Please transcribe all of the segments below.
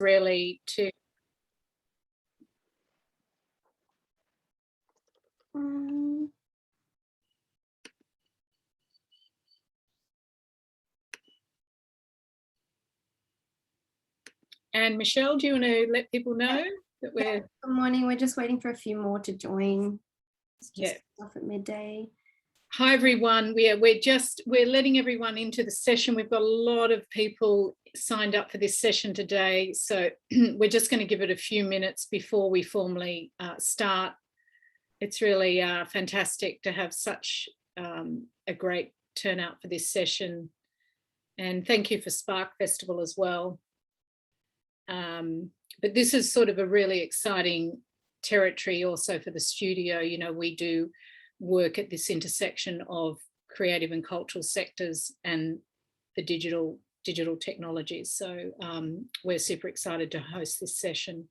really to and Michelle, do you want to let people know that we're... Good morning. We're just waiting for a few more to join. It's just off at midday. Hi everyone. We're letting everyone into the session. We've got a lot of people signed up for this session today, so we're just going to give it a few minutes before we formally start. It's really fantastic to have such a great turnout for this session, and thank you for Spark Festival as well. But this is sort of a really exciting territory also for the studio. You know, we do work at this intersection of creative and cultural sectors and the digital technologies. So we're super excited to host this session.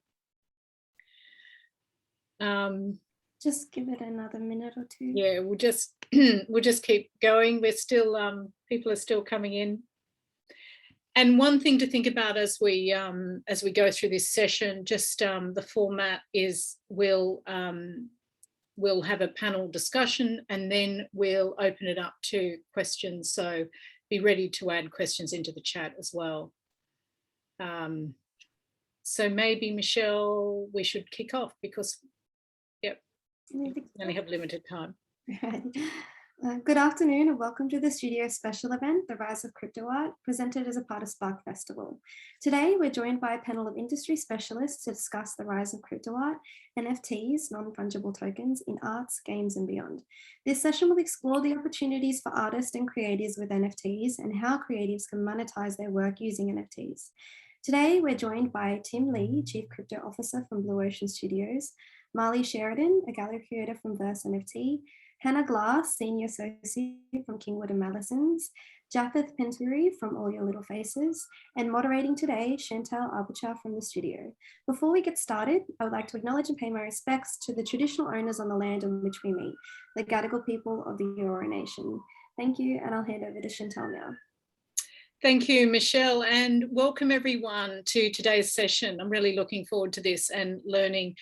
Just give it another minute or two. Yeah, we'll just keep going. We're still people are still coming in. And one thing to think about as we go through this session, just the format is we'll have a panel discussion and then we'll open it up to questions. So be ready to add questions into the chat as well. So maybe, Michelle, we should kick off because, we only have limited time. Good afternoon and welcome to the studio special event, The Rise of Crypto Art, presented as a part of Spark Festival. Today, we're joined by a panel of industry specialists to discuss the rise of crypto art, NFTs, non-fungible tokens, in arts, games, and beyond. This session will explore the opportunities for artists and creators with NFTs and how creatives can monetize their work using NFTs. Today, we're joined by Tim Lee, Chief Crypto Officer from Blue Ocean Studios, Marley Sheridan, a gallery creator from Verse NFT, Hannah Glass, Senior Associate from Kingwood and Mallesons, Japheth Penturi from All Your Little Faces, and moderating today, Chantal Abuchar from the studio. Before we get started, I would like to acknowledge and pay my respects to the traditional owners on the land on which we meet, the Gadigal people of the Eora Nation. Thank you, and I'll hand over to Chantal now. Thank you, Michelle, and welcome everyone to today's session. I'm really looking forward to this and learning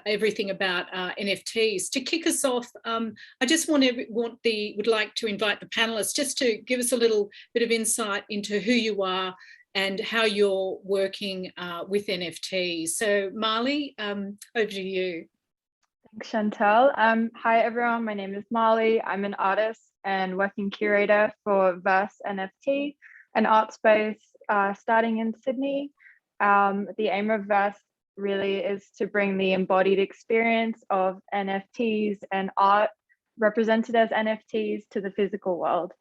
everything about NFTs. To kick us off, I just would like to invite the panelists just to give us a little bit of insight into who you are and how you're working with NFTs. So Marley, over to you. Thanks, Chantal. Hi everyone, my name is Marley. I'm an artist and working curator for Verse NFT, an art space starting in Sydney. The aim of Verse really is to bring the embodied experience of NFTs and art represented as NFTs to the physical world.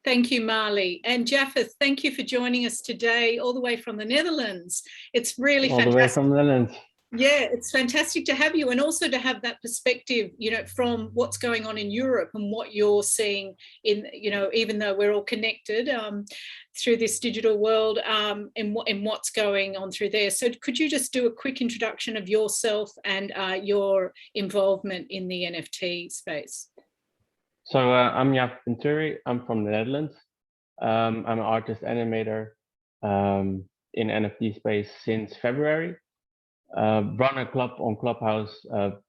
Thank you, Marley. And Japheth, thank you for joining us today, all the way from the Netherlands. It's really fantastic. All the way from the Netherlands. Yeah, it's fantastic to have you, and also to have that perspective, you know, from what's going on in Europe and what you're seeing in, you know, even though we're all connected through this digital world, and what's going on through there. So could you just do a quick introduction of yourself and your involvement in the NFT space? So I'm Jaap Venturi. I'm from the Netherlands. I'm an artist animator in NFT space since February. Run a club on Clubhouse,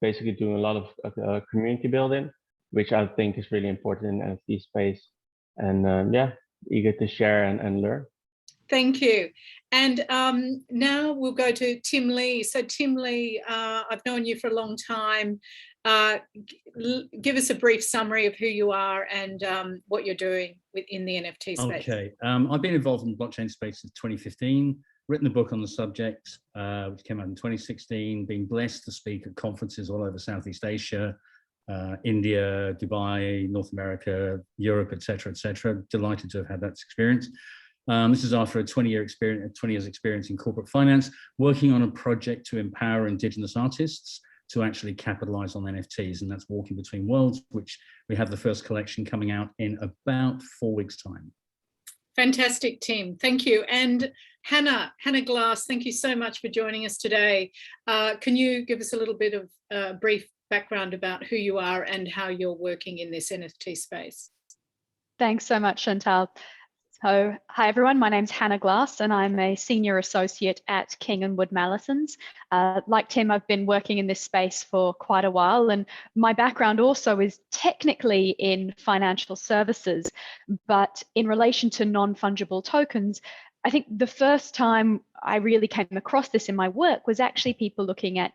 basically doing a lot of community building, which I think is really important in NFT space. And yeah, eager to share and learn. Thank you. And now we'll go to Tim Lee. So Tim Lee, I've known you for a long time. Give us a brief summary of who you are and what you're doing within the NFT space. Okay, I've been involved in the blockchain space since 2015. Written a book on the subject, which came out in 2016, been blessed to speak at conferences all over Southeast Asia, India, Dubai, North America, Europe, etc., etc. Delighted to have had that experience. This is after a 20 years experience in corporate finance, working on a project to empower Indigenous artists to actually capitalize on NFTs, and that's Walking Between Worlds, which we have the first collection coming out in about 4 weeks' time. Fantastic, Tim. Thank you. And Hannah Glass, thank you so much for joining us today. Can you give us a little bit of brief background about who you are and how you're working in this NFT space? Thanks so much, Chantal. So, hi everyone, my name's Hannah Glass and I'm a senior associate at King & Wood Mallesons. Like Tim, I've been working in this space for quite a while, and my background also is technically in financial services, but in relation to non-fungible tokens, I think the first time I really came across this in my work was actually people looking at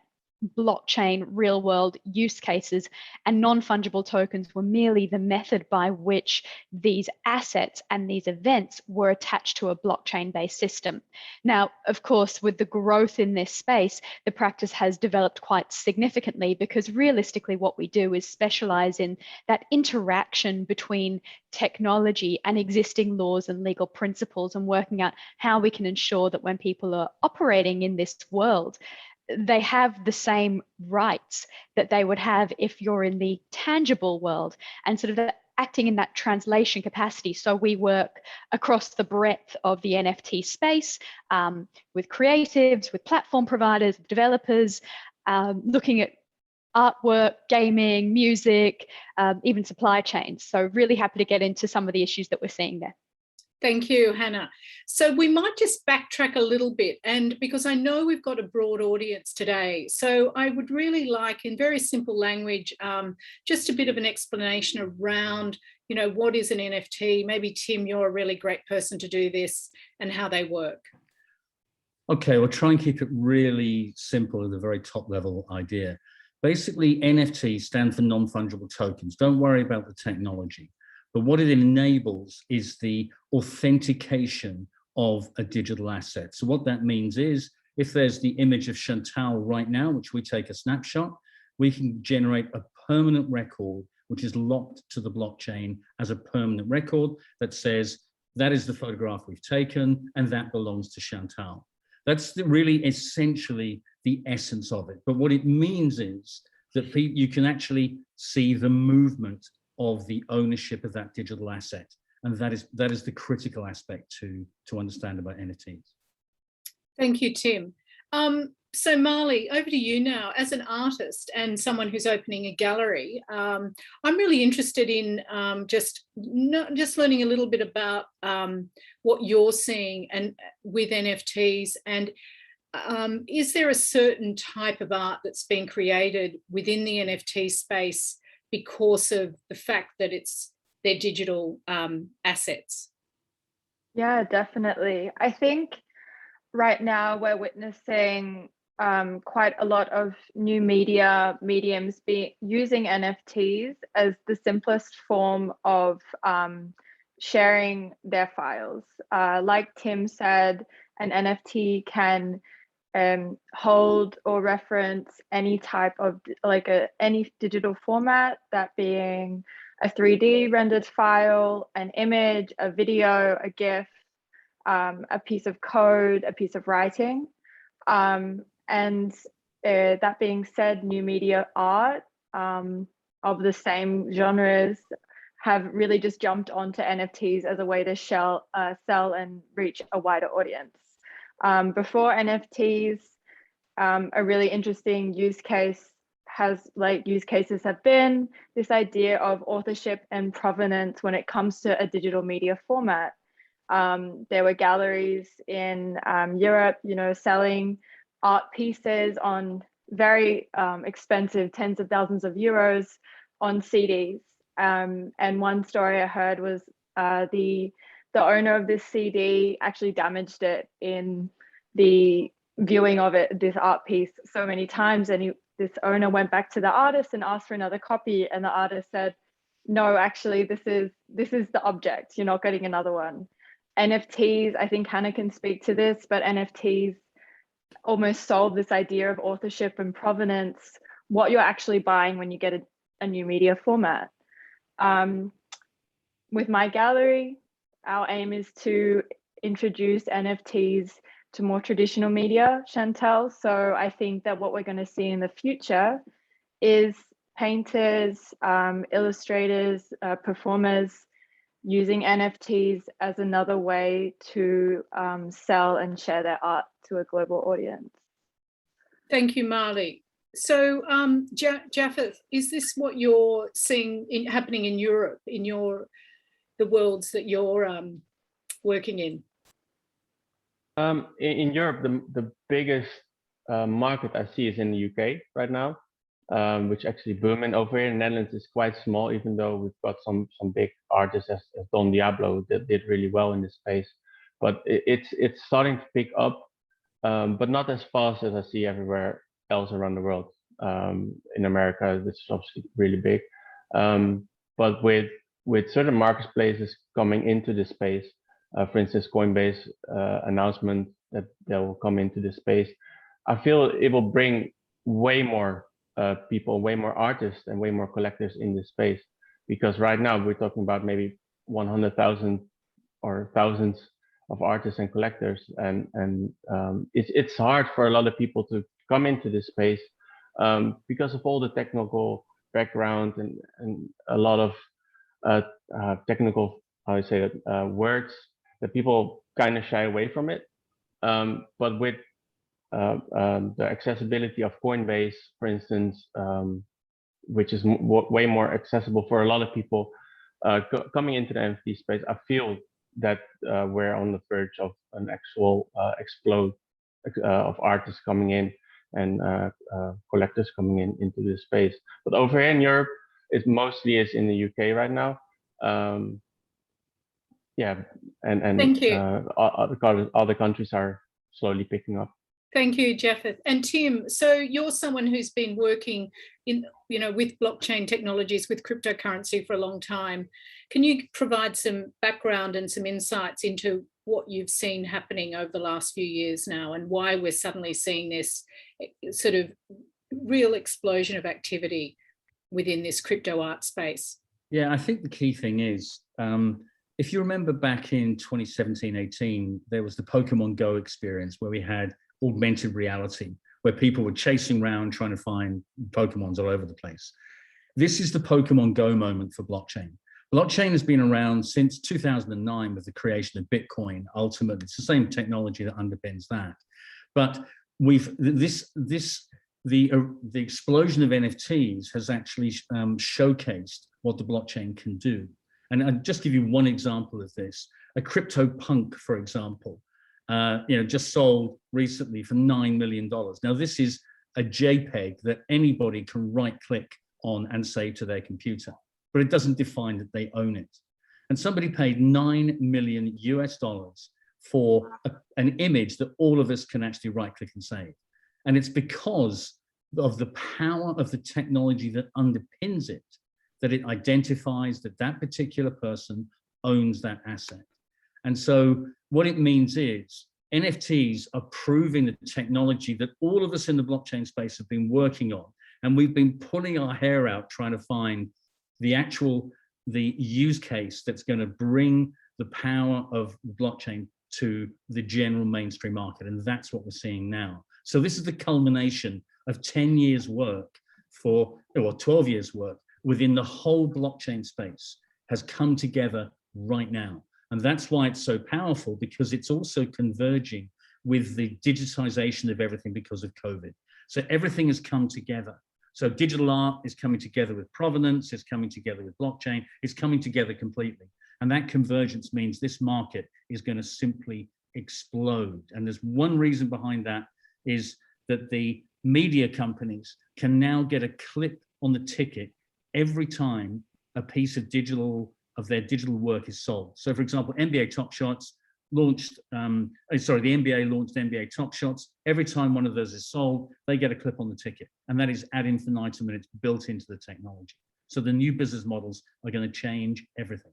blockchain real world use cases, and non-fungible tokens were merely the method by which these assets and these events were attached to a blockchain based system. Now, of course, with the growth in this space, the practice has developed quite significantly, because realistically what we do is specialize in that interaction between technology and existing laws and legal principles, and working out how we can ensure that when people are operating in this world, they have the same rights that they would have if you're in the tangible world, and sort of acting in that translation capacity. So we work across the breadth of the NFT space with creatives, with platform providers, developers, looking at artwork, gaming, music, even supply chains. So really happy to get into some of the issues that we're seeing there. Thank you, Hannah. So we might just backtrack a little bit, and because I know we've got a broad audience today, so I would really like, in very simple language, just a bit of an explanation around, you know, what is an NFT? Maybe Tim, you're a really great person to do this, and how they work. Okay, we'll try and keep it really simple at a very top level idea. Basically, NFTs stand for non-fungible tokens. Don't worry about the technology. But what it enables is the authentication of a digital asset. So what that means is, if there's the image of Chantal right now, which we take a snapshot, we can generate a permanent record, which is locked to the blockchain as a permanent record that says, that is the photograph we've taken, and that belongs to Chantal. That's really essentially the essence of it. But what it means is that you can actually see the movement of the ownership of that digital asset, and that is the critical aspect to understand about NFTs. Thank you, Tim. So Marley, over to you now. As an artist and someone who's opening a gallery, I'm really interested in just learning a little bit about what you're seeing and with NFTs, and is there a certain type of art that's been created within the NFT space because of the fact that it's their digital assets? Yeah, definitely. I think right now we're witnessing quite a lot of new mediums using NFTs as the simplest form of sharing their files. Like Tim said, an NFT can hold or reference any type of any digital format, that being a 3D rendered file, an image, a video, a GIF, a piece of code, a piece of writing. And that being said, new media art of the same genres have really just jumped onto NFTs as a way to sell and reach a wider audience. Before NFTs, a really interesting use cases have been this idea of authorship and provenance when it comes to a digital media format. There were galleries in Europe, selling art pieces on very expensive tens of thousands of euros on CDs. And one story I heard was the owner of this CD actually damaged it in the viewing of this art piece so many times, and this owner went back to the artist and asked for another copy, and the artist said, no, actually this is the object, you're not getting another one. NFTs, I think Hannah can speak to this, but NFTs almost solve this idea of authorship and provenance, what you're actually buying when you get a new media format. With my gallery, our aim is to introduce NFTs to more traditional media, Chantal. So I think that what we're going to see in the future is painters, illustrators, performers using NFTs as another way to sell and share their art to a global audience. Thank you, Marley. So Japheth, is this what you're seeing happening in Europe, in the worlds that you're working in? In Europe, the biggest market I see is in the UK right now, which actually booming. Over here in the Netherlands is quite small, even though we've got some big artists as Don Diablo that did really well in this space. But it's starting to pick up, but not as fast as I see everywhere else around the world. In America, this is obviously really big, but with certain marketplaces coming into this space, for instance, Coinbase announcement that they will come into this space, I feel it will bring way more people, way more artists, and way more collectors in this space. Because right now we're talking about maybe 100,000 or thousands of artists and collectors, and it's hard for a lot of people to come into this space because of all the technical background and a lot of technical, how I say that, words that people kind of shy away from it. But with the accessibility of Coinbase, for instance, which is way more accessible for a lot of people coming into the NFT space, I feel that we're on the verge of an actual explode of artists coming in and collectors coming into this space. But over here in Europe, it mostly is in the UK right now. Yeah, and Thank you. other countries are slowly picking up. Thank you, Japheth. And Tim, so you're someone who's been working in, with blockchain technologies, with cryptocurrency for a long time. Can you provide some background and some insights into what you've seen happening over the last few years now, and why we're suddenly seeing this sort of real explosion of activity within this crypto art space? Yeah, I think the key thing is, if you remember back in 2017-18, there was the Pokemon Go experience where we had augmented reality, where people were chasing around trying to find Pokemons all over the place. This is the Pokemon Go moment for blockchain. Blockchain has been around since 2009 with the creation of Bitcoin. Ultimately, it's the same technology that underpins that. But the explosion of NFTs has actually showcased what the blockchain can do. And I'll just give you one example of this. A CryptoPunk, for example, just sold recently for $9 million. Now, this is a JPEG that anybody can right-click on and save to their computer, but it doesn't define that they own it. And somebody paid $9 million US for an image that all of us can actually right-click and save. And it's because of the power of the technology that underpins it, that it identifies that that particular person owns that asset. And so what it means is NFTs are proving the technology that all of us in the blockchain space have been working on. And we've been pulling our hair out trying to find the use case that's going to bring the power of blockchain to the general mainstream market. And that's what we're seeing now. So this is the culmination of 10 years work or 12 years work within the whole blockchain space has come together right now. And that's why it's so powerful, because it's also converging with the digitization of everything because of COVID. So everything has come together. So digital art is coming together with provenance, it's coming together with blockchain, it's coming together completely. And that convergence means this market is going to simply explode. And there's one reason behind that, is that the media companies can now get a clip on the ticket every time a piece of their digital work is sold. So for example, NBA Top Shots launched, the NBA launched NBA Top Shots. Every time one of those is sold, they get a clip on the ticket. And that is ad infinitum, and it's built into the technology. So the new business models are going to change everything.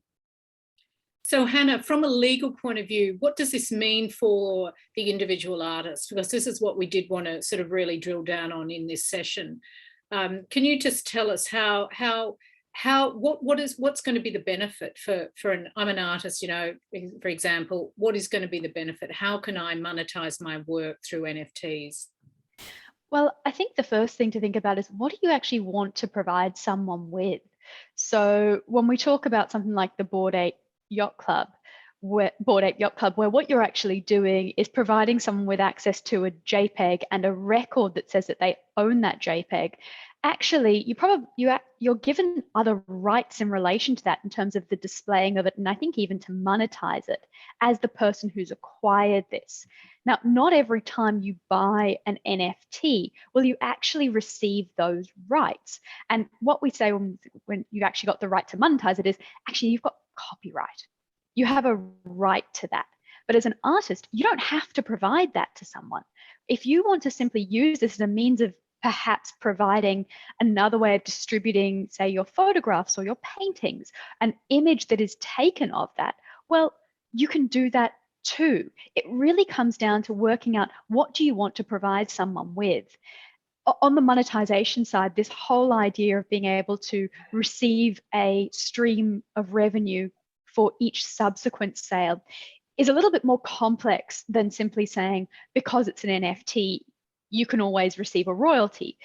So Hannah, from a legal point of view, what does this mean for the individual artist? Because this is what we did want to sort of really drill down on in this session. Can you just tell us what's going to be the benefit I'm an artist, for example, what is going to be the benefit? How can I monetize my work through NFTs? Well, I think the first thing to think about is, what do you actually want to provide someone with? So when we talk about something like the Bored Ape Yacht Club, Bored Ape Yacht Club, where what you're actually doing is providing someone with access to a JPEG and a record that says that they own that JPEG. Actually, you're given other rights in relation to that in terms of the displaying of it, and I think even to monetize it as the person who's acquired this. Now, not every time you buy an NFT will you actually receive those rights. And what we say when you actually got the right to monetize it is actually you've got copyright. You have a right to that. But as an artist, you don't have to provide that to someone. If you want to simply use this as a means of perhaps providing another way of distributing, say, your photographs or your paintings, an image that is taken of that, well, you can do that too. It really comes down to working out what do you want to provide someone with. On the monetization side, this whole idea of being able to receive a stream of revenue for each subsequent sale is a little bit more complex than simply saying, because it's an NFT, you can always receive a royalty,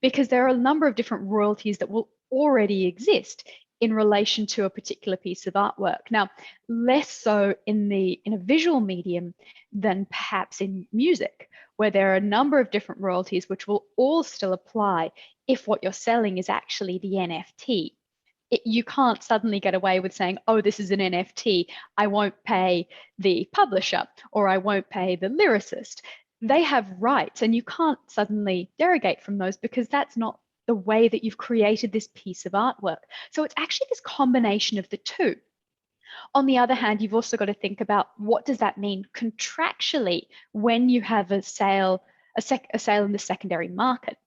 because there are a number of different royalties that will already exist in relation to a particular piece of artwork. Now, less so in a visual medium than perhaps in music, where there are a number of different royalties which will all still apply if what you're selling is actually the NFT. You can't suddenly get away with saying, oh, this is an NFT, I won't pay the publisher or I won't pay the lyricist. They have rights and you can't suddenly derogate from those because that's not the way that you've created this piece of artwork. So it's actually this combination of the two. On the other hand, you've also got to think about what does that mean contractually when you have a sale in the secondary market.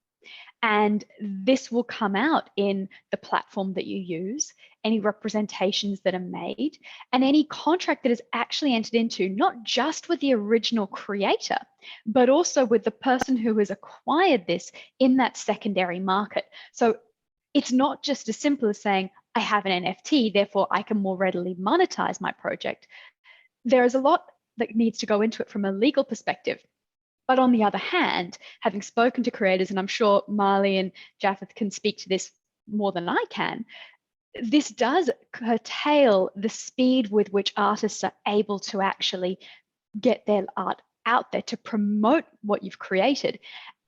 And this will come out in the platform that you use, any representations that are made, and any contract that is actually entered into, not just with the original creator, but also with the person who has acquired this in that secondary market. So it's not just as simple as saying, I have an NFT, therefore I can more readily monetize my project. There is a lot that needs to go into it from a legal perspective. But on the other hand, having spoken to creators, and I'm sure Marley and Japheth can speak to this more than I can, this does curtail the speed with which artists are able to actually get their art out there to promote what you've created.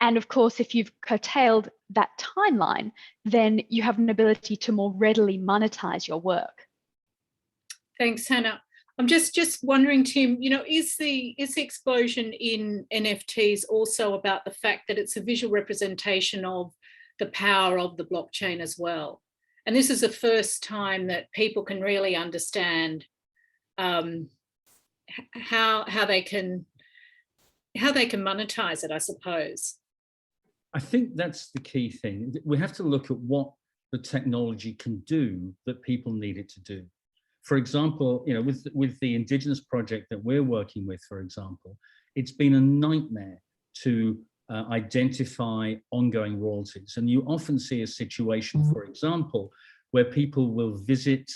And of course, if you've curtailed that timeline, then you have an ability to more readily monetize your work. Thanks, Hannah. I'm just wondering, Tim, is the explosion in NFTs also about the fact that it's a visual representation of the power of the blockchain as well? And this is the first time that people can really understand how they can monetize it, I suppose. I think that's the key thing. We have to look at what the technology can do that people need it to do. For example, with the Indigenous project that we're working with, for example, it's been a nightmare to identify ongoing royalties. And you often see a situation, for example, where people will visit,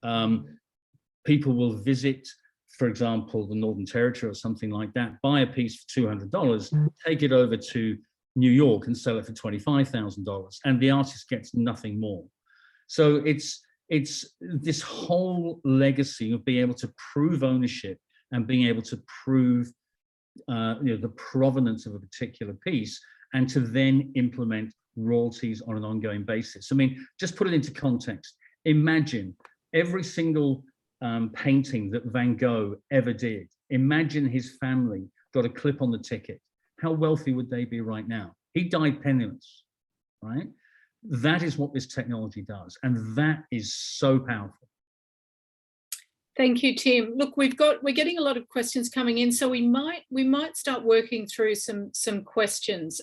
for example, the Northern Territory or something like that, buy a piece for $200, take it over to New York and sell it for $25,000, and the artist gets nothing more. So it's this whole legacy of being able to prove ownership and being able to prove the provenance of a particular piece, and to then implement royalties on an ongoing basis. I mean, just put it into context. Imagine every single painting that Van Gogh ever did. Imagine his family got a clip on the ticket. How wealthy would they be right now? He died penniless, right? That is what this technology does, and that is so powerful. Thank you, Tim. Look, we're getting a lot of questions coming in, so we might start working through some questions.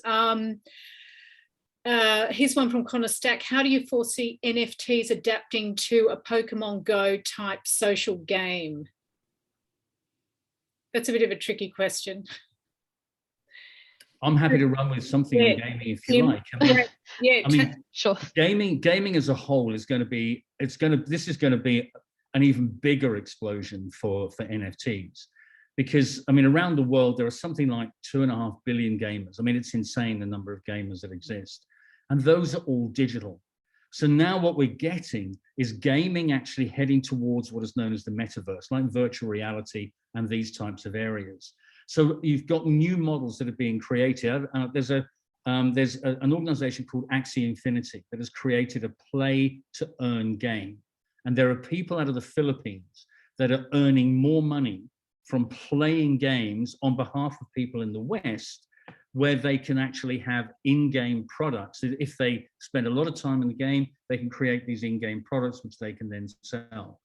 Here's one from Connor Stack. How do you foresee NFTs adapting to a Pokemon Go type social game? That's a bit of a tricky question. I'm happy to run with something on gaming if you like. Sure. Gaming as a whole is going to be, this is going to be an even bigger explosion for NFTs, because around the world there are something like 2.5 billion gamers. It's insane the number of gamers that exist, and those are all digital. So now what we're getting is gaming actually heading towards what is known as the metaverse, like virtual reality and these types of areas. So you've got new models that are being created. There's an organization called Axie Infinity that has created a play to earn game. And there are people out of the Philippines that are earning more money from playing games on behalf of people in the West, where they can actually have in-game products. If they spend a lot of time in the game, they can create these in-game products, which they can then sell.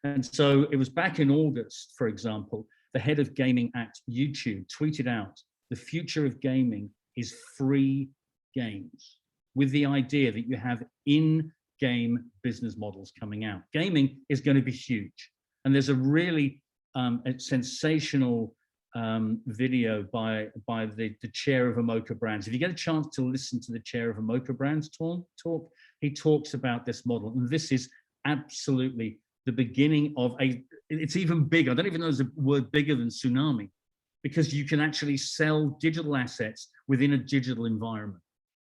And so it was back in August, for example, the head of gaming at YouTube tweeted out, the future of gaming is free games, with the idea that you have in-game business models coming out. Gaming is going to be huge. And there's a really sensational video by the chair of Emoca Brands. If you get a chance to listen to the chair of Emoca Brands talk, he talks about this model. And this is absolutely the beginning of it's even bigger. I don't even know if there's a word bigger than tsunami, because you can actually sell digital assets within a digital environment.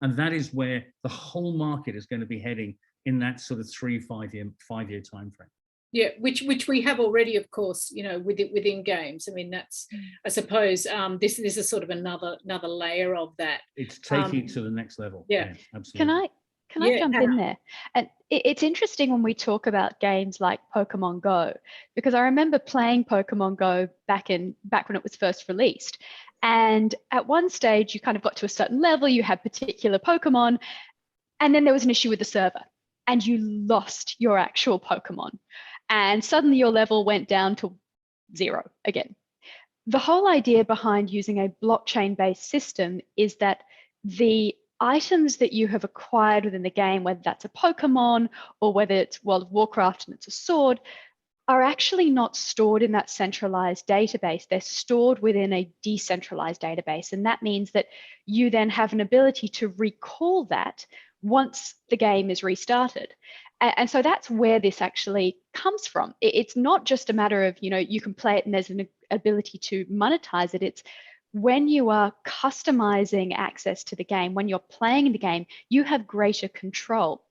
And that is where the whole market is going to be heading in that sort of 3-5 year time frame. Yeah, which we have already, of course, you know, within games. I mean, that's, I suppose, this is sort of another layer of that. It's taking it to the next level. Yeah, absolutely. Can I jump in there? And it's interesting when we talk about games like Pokemon Go, because I remember playing Pokemon Go back when it was first released. And at one stage, you kind of got to a certain level, you had particular Pokemon, and then there was an issue with the server, and you lost your actual Pokemon. And suddenly your level went down to 0 again. The whole idea behind using a blockchain-based system is that the items that you have acquired within the game, whether that's a Pokemon or whether it's World of Warcraft and it's a sword, are actually not stored in that centralized database. They're stored within a decentralized database. And that means that you then have an ability to recall that once the game is restarted. And so that's where this actually comes from. It's not just a matter of, you know, you can play it and there's an ability to monetize it. It's when you are customizing access to the game, when you're playing the game, you have greater control.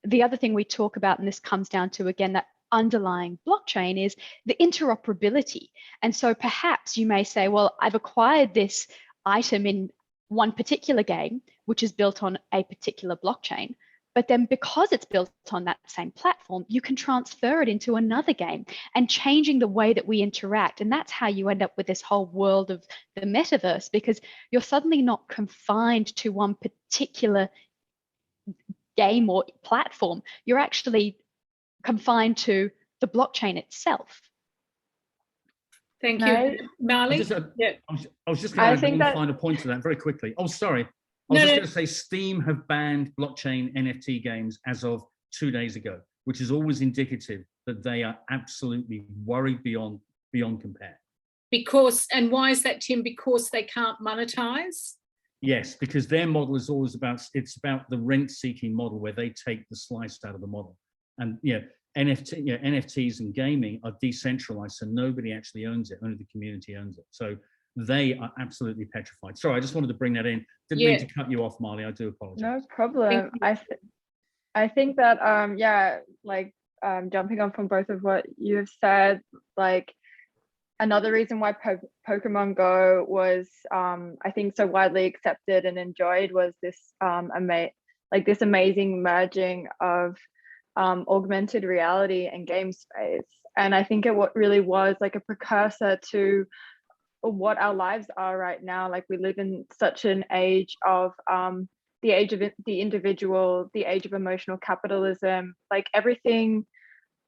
The other thing we talk about, and this comes down to, again, that underlying blockchain, is the interoperability. And so perhaps you may say, well, I've acquired this item in one particular game, which is built on a particular blockchain. But then because it's built on that same platform, you can transfer it into another game and changing the way that we interact. And that's how you end up with this whole world of the metaverse, because you're suddenly not confined to one particular game or platform. You're actually confined to the blockchain itself. Thank you, Marley. I was just going to find a point to that very quickly. Oh, sorry. I was just going to say Steam have banned blockchain NFT games as of 2 days ago, which is always indicative that they are absolutely worried beyond compare. Because, and why is that, Tim? Because they can't monetize? Yes, because their model is always about the rent-seeking model where they take the slice out of the model. And NFTs and gaming are decentralized, so nobody actually owns it, only the community owns it. So they are absolutely petrified. Sorry, I just wanted to bring that in. Didn't mean to cut you off, Marley. I do apologize. No problem. I think that jumping on from both of what you've said, like another reason why Pokemon Go was I think so widely accepted and enjoyed was this this amazing merging of augmented reality and game space. And I think it really was like a precursor to what our lives are right now. Like we live in such an age of the age of the individual, the age of emotional capitalism. Like everything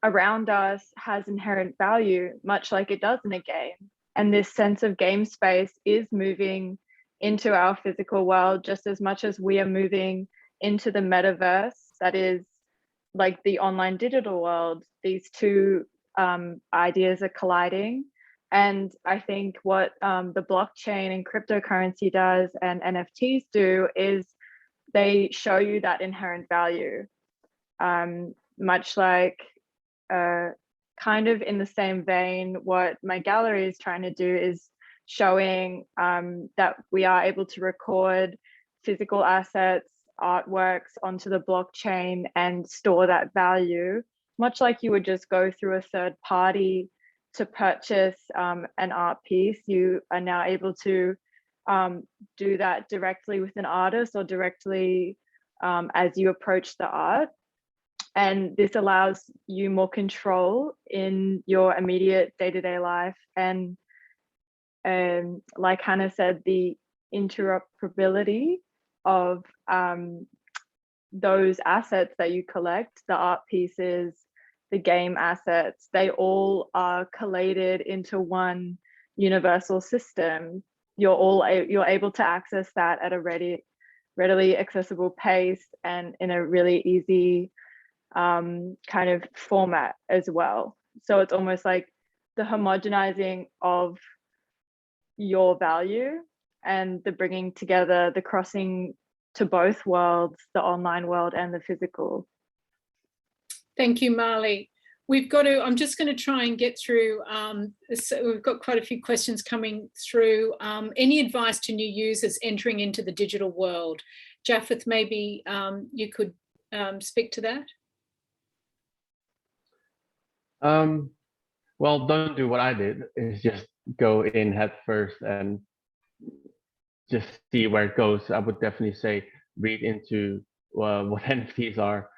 around us has inherent value, much like it does in a game. And this sense of game space is moving into our physical world just as much as we are moving into the metaverse, that is like the online digital world. These two ideas are colliding. And I think what the blockchain and cryptocurrency does and NFTs do is they show you that inherent value, much like kind of in the same vein, what my gallery is trying to do is showing that we are able to record physical assets artworks onto the blockchain and store that value, much like you would just go through a third party to purchase an art piece. You are now able to do that directly with an artist or directly as you approach the art. And this allows you more control in your immediate day-to-day life. And like Hannah said, the interoperability of those assets that you collect, the art pieces, the game assets, they all are collated into one universal system. You're able to access that at a readily accessible pace and in a really easy kind of format as well. So it's almost like the homogenizing of your value and the bringing together, the crossing to both worlds, the online world and the physical. Thank you, Marley. I'm just going to try and get through, so we've got quite a few questions coming through. Any advice to new users entering into the digital world? Japheth, maybe you could speak to that? Well, don't do what I did, is just go in head first and just see where it goes. I would definitely say read into what NFTs are,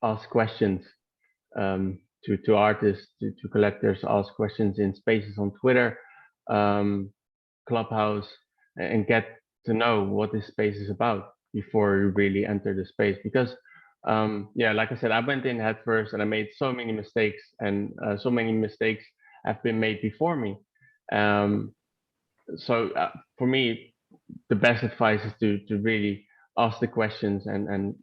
ask questions to artists, to collectors, ask questions in spaces on Twitter, Clubhouse, and get to know what this space is about before you really enter the space. Because yeah, like I said, I went in head first and I made so many mistakes, and so many mistakes have been made before me. So for me, the best advice is to really ask the questions and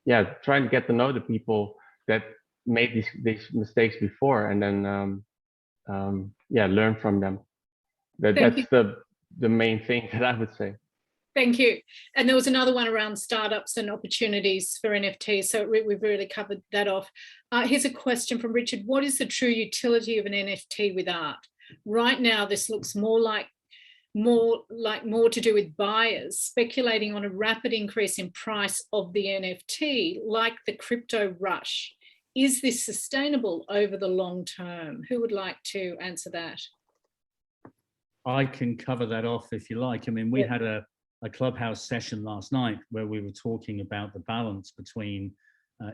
yeah, try and get to know the people that made these mistakes before, and then yeah, learn from them. That's the main thing that I would say. Thank you. And there was another one around startups and opportunities for NFTs. So we've really covered that off. Here's a question from Richard. What is the true utility of an NFT with art? Right now, this looks more to do with buyers speculating on a rapid increase in price of the NFT, like the crypto rush. Is this sustainable over the long term? Who would like to answer that? I can cover that off if you like. I mean, we had a Clubhouse session last night where we were talking about the balance between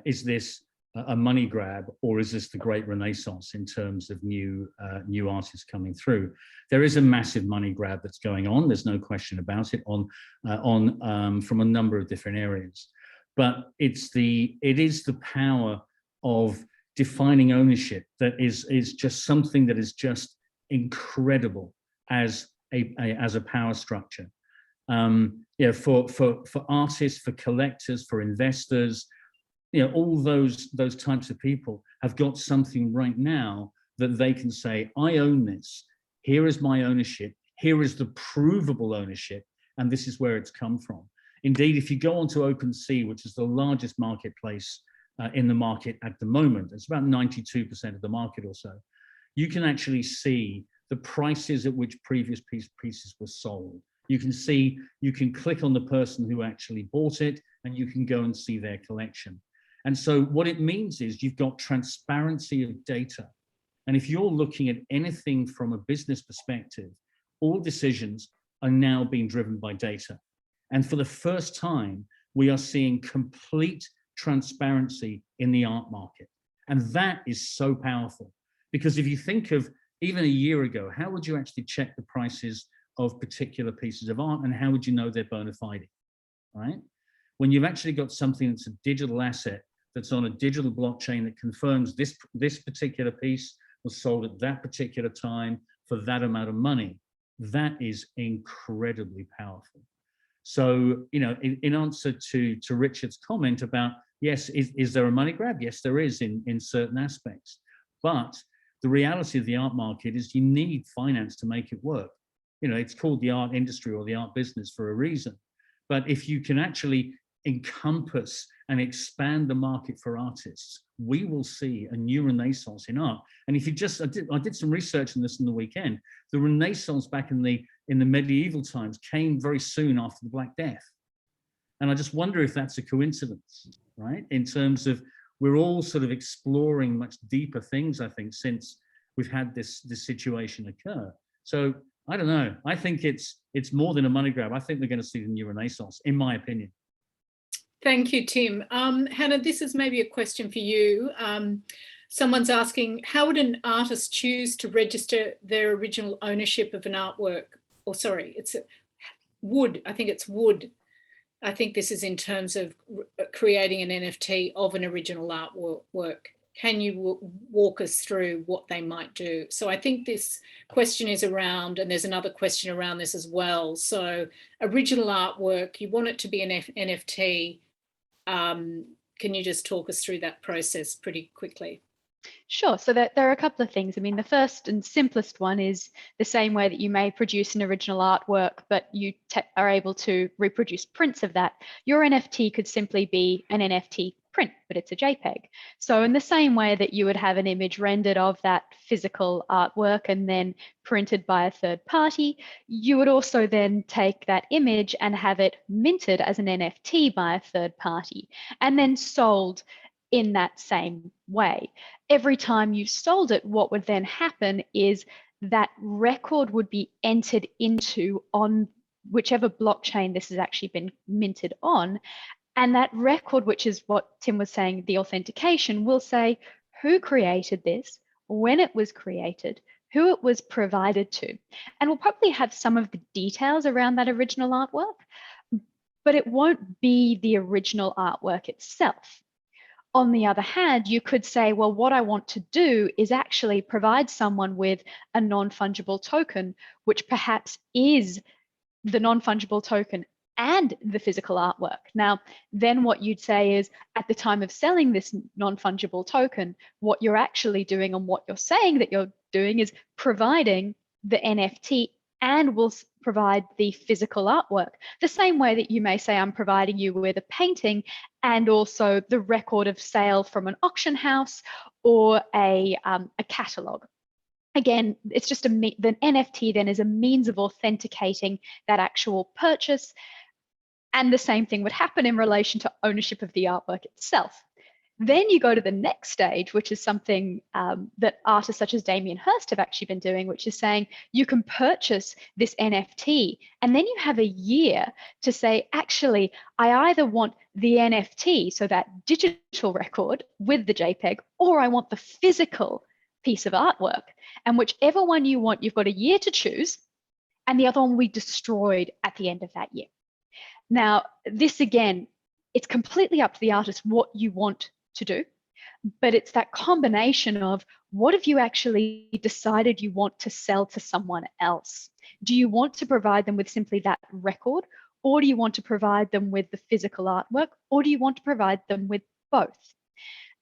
is this a money grab, or is this the great renaissance in terms of new artists coming through? There is a massive money grab that's going on. There's no question about it from a number of different areas. But it is the power of defining ownership that is just something that is just incredible as a power structure. Yeah, for artists, for collectors, for investors, you know, all those types of people have got something right now that they can say, I own this. Here is my ownership. Here is the provable ownership, and this is where it's come from. Indeed, if you go onto OpenSea, which is the largest marketplace in the market at the moment, it's about 92% of the market or so, you can actually see the prices at which previous pieces were sold. You can click on the person who actually bought it, and you can go and see their collection. And so what it means is you've got transparency of data. And if you're looking at anything from a business perspective, all decisions are now being driven by data. And for the first time, we are seeing complete transparency in the art market. And that is so powerful, because if you think of even a year ago, how would you actually check the prices of particular pieces of art, and how would you know they're bona fide, right? When you've actually got something that's a digital asset that's on a digital blockchain that confirms this particular piece was sold at that particular time for that amount of money, that is incredibly powerful. So, you know, in answer to Richard's comment about, yes, is there a money grab? Yes, there is in certain aspects. But the reality of the art market is you need finance to make it work. You know, it's called the art industry or the art business for a reason. But if you can actually encompass and expand the market for artists, we will see a new renaissance in art. And if you just, I did some research on this in the weekend. The renaissance back in the medieval times came very soon after the Black Death. And I just wonder if that's a coincidence, right? In terms of, we're all sort of exploring much deeper things, I think, since we've had this situation occur. So I don't know. I think it's more than a money grab. I think we're going to see the new renaissance, in my opinion. Thank you, Tim. Hannah, this is maybe a question for you. Someone's asking, how would an artist choose to register their original ownership of an artwork? Or sorry, I think it's would. I think this is in terms of creating an NFT of an original artwork. Can you walk us through what they might do? So I think this question is around, and there's another question around this as well. So original artwork, you want it to be an NFT. Can you just talk us through that process pretty quickly? Sure. So there are a couple of things. I mean, the first and simplest one is the same way that you may produce an original artwork, but you are able to reproduce prints of that. Your NFT could simply be an NFT print, but it's a JPEG. So in the same way that you would have an image rendered of that physical artwork and then printed by a third party, you would also then take that image and have it minted as an NFT by a third party and then sold in that same way. Every time you sold it, what would then happen is that record would be entered into on whichever blockchain this has actually been minted on. And that record, which is what Tim was saying, the authentication, will say who created this, when it was created, who it was provided to. And we'll probably have some of the details around that original artwork, but it won't be the original artwork itself. On the other hand, you could say, well, what I want to do is actually provide someone with a non-fungible token, which perhaps is the non-fungible token and the physical artwork. Now, then what you'd say is at the time of selling this non-fungible token, what you're actually doing and what you're saying that you're doing is providing the NFT and will provide the physical artwork. The same way that you may say, I'm providing you with a painting and also the record of sale from an auction house or a catalog. Again, it's just the NFT then is a means of authenticating that actual purchase. And the same thing would happen in relation to ownership of the artwork itself. Then you go to the next stage, which is something that artists such as Damien Hirst have actually been doing, which is saying you can purchase this NFT and then you have a year to say, actually, I either want the NFT, so that digital record with the JPEG, or I want the physical piece of artwork. And whichever one you want, you've got a year to choose, and the other one will be destroyed at the end of that year. Now, this again, it's completely up to the artist what you want to do, but it's that combination of what have you actually decided you want to sell to someone else? Do you want to provide them with simply that record, or do you want to provide them with the physical artwork, or do you want to provide them with both?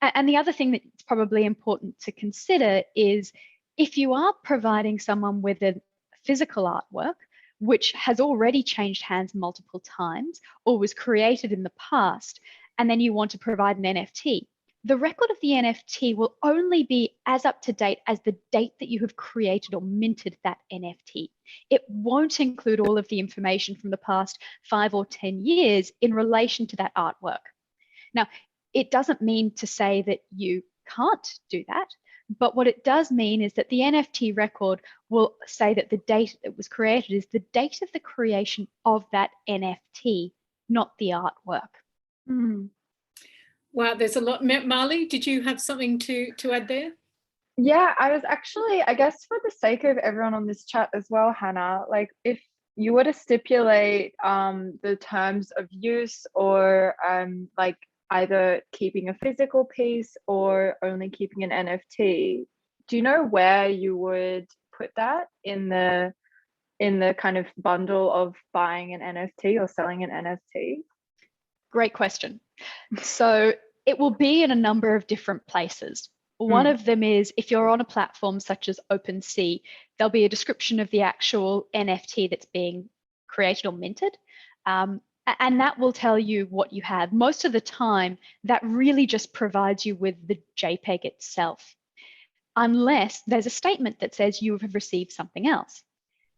And the other thing that's probably important to consider is if you are providing someone with a physical artwork, which has already changed hands multiple times or was created in the past, and then you want to provide an NFT, the record of the NFT will only be as up to date as the date that you have created or minted that NFT. It won't include all of the information from the past 5 or 10 years in relation to that artwork. Now, it doesn't mean to say that you can't do that, but what it does mean is that the NFT record will say that the date it was created is the date of the creation of that NFT, not the artwork. Wow, there's a lot. Marley, did you have something to add there? Yeah, I was actually, I guess for the sake of everyone on this chat as well, Hannah, like if you were to stipulate the terms of use or like either keeping a physical piece or only keeping an NFT, do you know where you would put that in the kind of bundle of buying an NFT or selling an NFT? Great question. So it will be in a number of different places. One of them is if you're on a platform such as OpenSea, there'll be a description of the actual NFT that's being created or minted. And that will tell you what you have. Most of the time, that really just provides you with the JPEG itself, unless there's a statement that says you have received something else.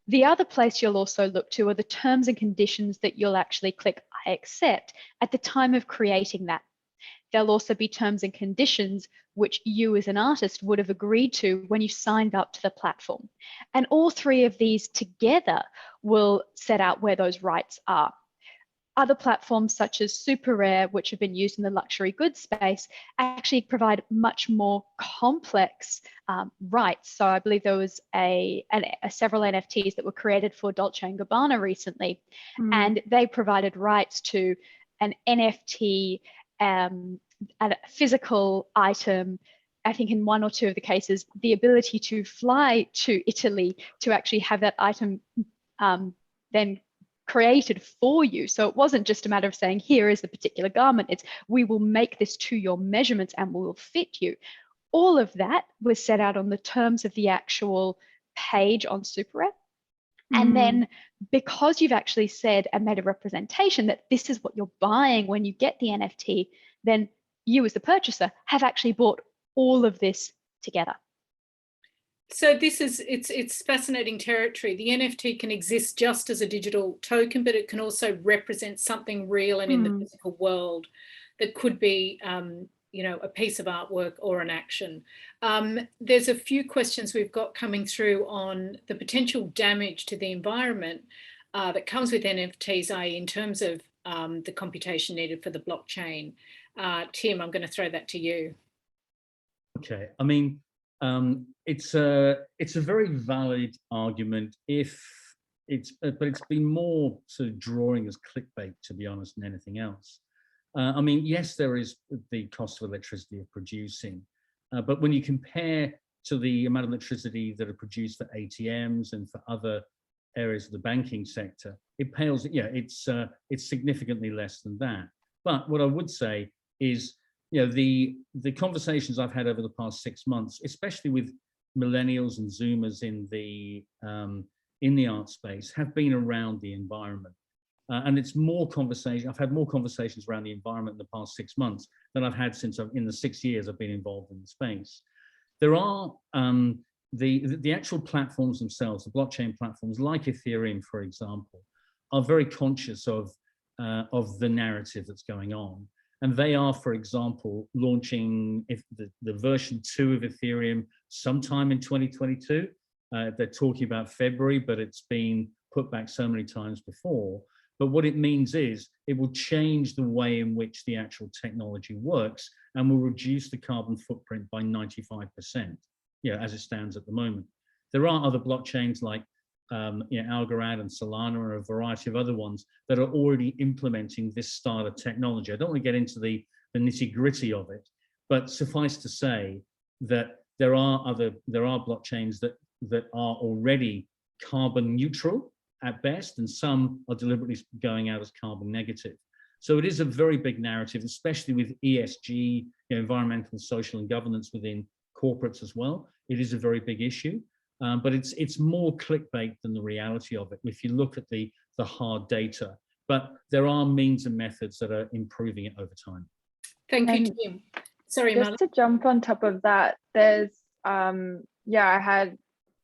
The other place you'll also look to are the terms and conditions that you'll actually click I accept at the time of creating that. There'll also be terms and conditions which you as an artist would have agreed to when you signed up to the platform. And all three of these together will set out where those rights are. Other platforms such as Super Rare, which have been used in the luxury goods space, actually provide much more complex rights. So I believe there was several NFTs that were created for Dolce & Gabbana recently, and they provided rights to an NFT, a physical item. I think in one or two of the cases, the ability to fly to Italy to actually have that item then created for you. So it wasn't just a matter of saying, here is the particular garment. It's, we will make this to your measurements and we will fit you. All of that was set out on the terms of the actual page on Super Rare. And then because you've actually said and made a representation that this is what you're buying when you get the NFT, then you as the purchaser have actually bought all of this together. So this is, it's fascinating territory. The NFT can exist just as a digital token, but it can also represent something real and in the physical world that could be, you know, a piece of artwork or an action. There's a few questions we've got coming through on the potential damage to the environment that comes with NFTs, i.e. in terms of the computation needed for the blockchain. Tim, I'm going to throw that to you. Okay, I mean, it's a very valid argument but it's been more sort of drawing as clickbait, to be honest, than anything else. I mean, yes, there is the cost of electricity of producing, but when you compare to the amount of electricity that are produced for ATMs and for other areas of the banking sector, it pales. Yeah, it's significantly less than that. But what I would say is, you know, the conversations I've had over the past 6 months, especially with millennials and Zoomers in the art space, have been around the environment. And it's more conversation. I've had more conversations around the environment in the past 6 months than I've had since in the 6 years I've been involved in the space. There are the actual platforms themselves, the blockchain platforms like Ethereum, for example, are very conscious of the narrative that's going on. And they are, for example, launching the version 2 of Ethereum sometime in 2022. They're talking about February, but it's been put back so many times before. But what it means is it will change the way in which the actual technology works and will reduce the carbon footprint by 95%, you know, as it stands at the moment. There are other blockchains like you know, Algorand and Solana and a variety of other ones that are already implementing this style of technology. I don't want to get into the nitty-gritty of it, but suffice to say that there are blockchains that are already carbon neutral at best, and some are deliberately going out as carbon negative. So it is a very big narrative, especially with ESG, you know, environmental, social, and governance within corporates as well. It is a very big issue. But it's more clickbait than the reality of it if you look at the hard data. But there are means and methods that are improving it over time. Thank you, Tim. Sorry, just Marla. to jump on top of that, there's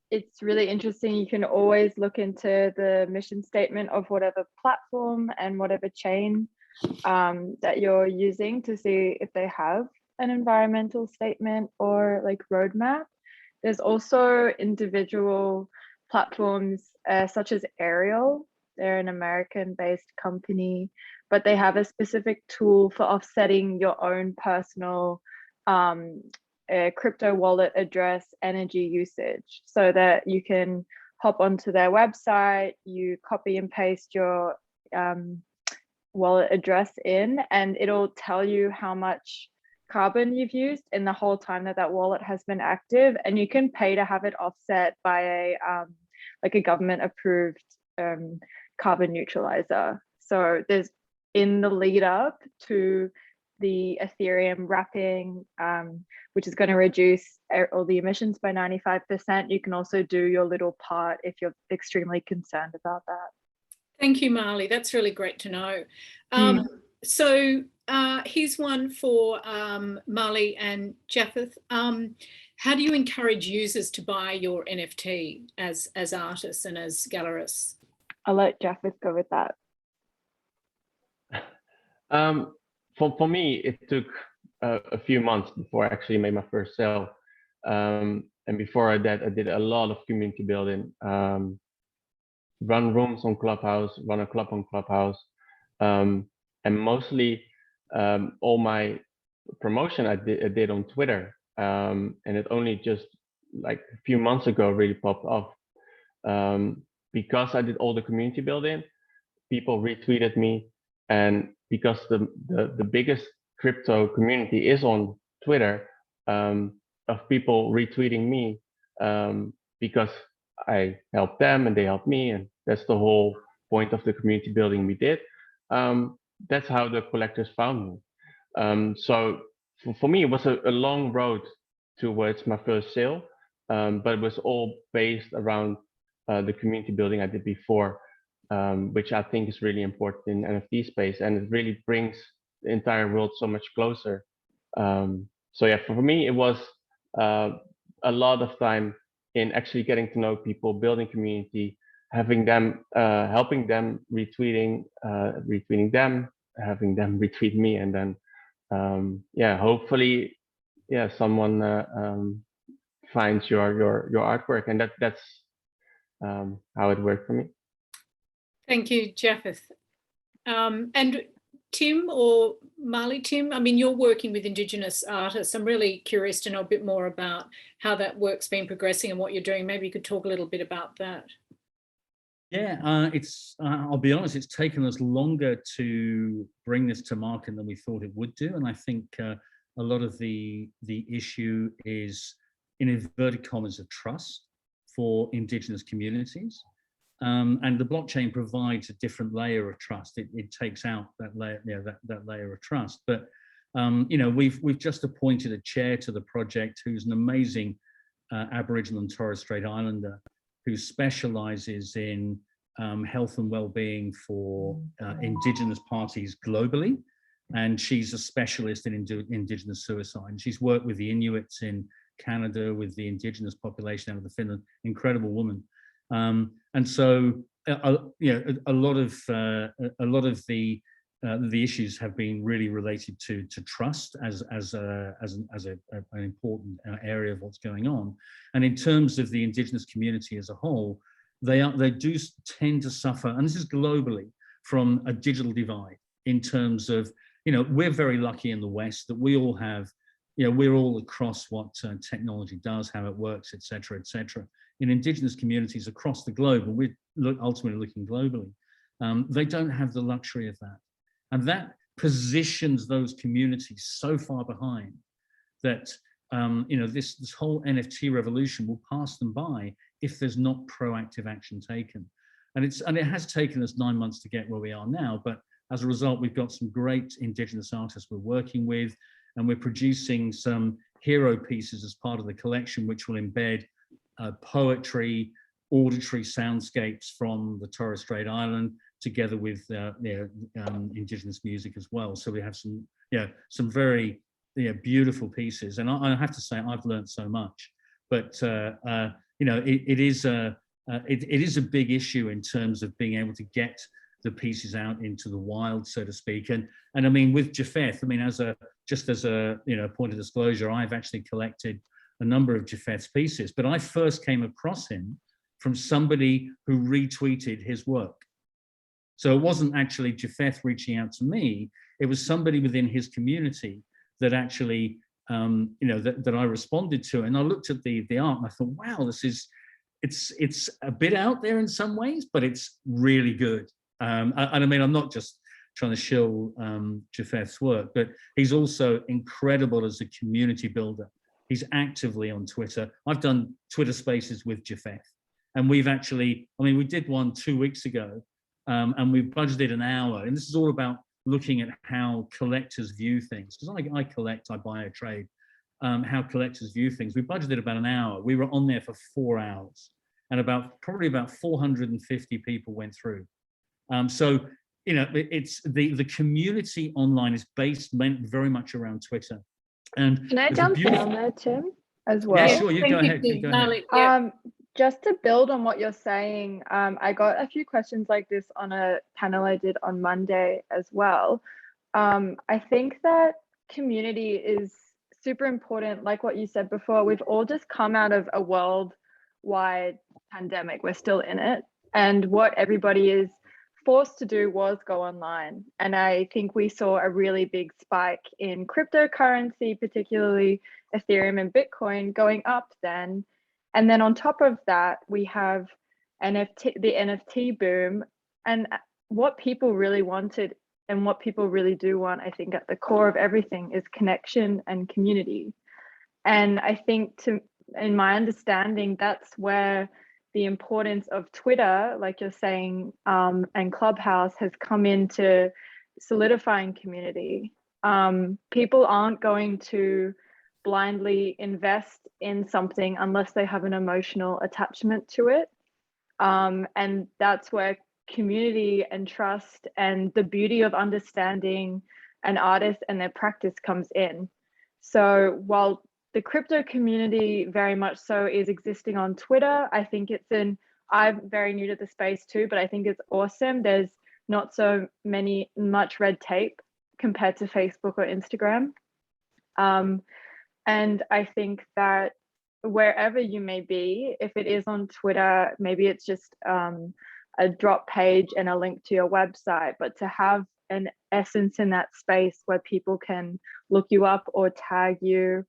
it's really interesting. You can always look into the mission statement of whatever platform and whatever chain that you're using to see if they have an environmental statement or like roadmap. There's also individual platforms such as Ariel. They're an American-based company, but they have a specific tool for offsetting your own personal crypto wallet address energy usage, so that you can hop onto their website, you copy and paste your wallet address in, and it'll tell you how much carbon you've used in the whole time that wallet has been active, and you can pay to have it offset by a government approved carbon neutralizer. So there's, in the lead up to the Ethereum wrapping, which is going to reduce all the emissions by 95%, you can also do your little part if you're extremely concerned about that. Thank you, Marley. That's really great to know. So here's one for Marley and Japheth. How do you encourage users to buy your NFT as artists and as gallerists? I'll let Japheth go with that. For me, it took a few months before I actually made my first sale. And before that, I did a lot of community building, run rooms on Clubhouse, run a club on Clubhouse, and mostly all my promotion I did on Twitter. And it only just like a few months ago really popped off. Because I did all the community building, people retweeted me, and because the biggest crypto community is on Twitter, of people retweeting me, because I helped them and they helped me, and that's the whole point of the community building we did. That's how the collectors found me. So for me, it was a long road towards my first sale, but it was all based around the community building I did before, which I think is really important in NFT space, and it really brings the entire world so much closer. So yeah, for me, it was a lot of time in actually getting to know people, building community, having them, helping them, retweeting them, having them retweet me, and then yeah, hopefully, yeah, someone finds your artwork, and that's how it worked for me. Thank you, Japheth. And Tim or Marley, Tim, I mean, you're working with Indigenous artists. I'm really curious to know a bit more about how that work's been progressing and what you're doing. Maybe you could talk a little bit about that. Yeah, I'll be honest, it's taken us longer to bring this to market than we thought it would do. And I think a lot of the issue is, in inverted commas, of trust for Indigenous communities. And the blockchain provides a different layer of trust. It takes out that layer, that layer of trust. But you know, we've just appointed a chair to the project who's an amazing Aboriginal and Torres Strait Islander who specializes in health and well-being for Indigenous parties globally. And she's a specialist in Indigenous suicide. And she's worked with the Inuits in Canada, with the Indigenous population out of the Finland. Incredible woman. And so, you know, a lot of the issues have been really related to trust as an important area of what's going on. And in terms of the Indigenous community as a whole, they do tend to suffer, and this is globally, from a digital divide. In terms of, you know, we're very lucky in the West that we all have, you know, we're all across what technology does, how it works, et cetera, et cetera. In Indigenous communities across the globe, and we're ultimately looking globally, they don't have the luxury of that. And that positions those communities so far behind that, you know, this whole NFT revolution will pass them by if there's not proactive action taken. And it has taken us 9 months to get where we are now, but as a result, we've got some great Indigenous artists we're working with, and we're producing some hero pieces as part of the collection, which will embed poetry, auditory soundscapes from the Torres Strait Island, together with Indigenous music as well. So we have some very beautiful pieces, and I have to say I've learned so much. But you know, it is a big issue in terms of being able to get the pieces out into the wild, so to speak. And I mean, with Japheth, I mean, just as a point of disclosure, I've actually collected a number of Japheth's pieces, but I first came across him from somebody who retweeted his work. So it wasn't actually Japheth reaching out to me, it was somebody within his community that actually, that I responded to. And I looked at the art and I thought, wow, it's a bit out there in some ways, but it's really good. And I mean, I'm not just trying to shill Japheth's work, but he's also incredible as a community builder. He's actively on Twitter. I've done Twitter Spaces with Japheth, and we've actually, I mean, we did one 2 weeks ago, and we budgeted an hour. And this is all about looking at how collectors view things. Because I collect, I buy, I trade. How collectors view things. We budgeted about an hour. We were on there for 4 hours, and probably about 450 people went through. So, you know, it's the community online is based very much around Twitter. And can I jump in on there, Tim, as well? Yeah, sure. You go ahead. You go ahead. Yeah. Just to build on what you're saying, I got a few questions like this on a panel I did on Monday as well. I think that community is super important. Like what you said before, we've all just come out of a worldwide pandemic. We're still in it. And what everybody is forced to do was go online. And I think we saw a really big spike in cryptocurrency, particularly Ethereum and Bitcoin going up then. And then on top of that, we have the NFT boom. And what people really wanted and what people really do want, I think at the core of everything is connection and community. And I think in my understanding, that's where the importance of Twitter, like you're saying, and Clubhouse has come into solidifying community. People aren't going to blindly invest in something unless they have an emotional attachment to it. And that's where community and trust and the beauty of understanding an artist and their practice comes in. So while the crypto community very much so is existing on Twitter, I think I'm very new to the space too, but I think it's awesome. There's not so much red tape compared to Facebook or Instagram. And I think that wherever you may be, if it is on Twitter, maybe it's just a drop page and a link to your website, but to have an essence in that space where people can look you up or tag you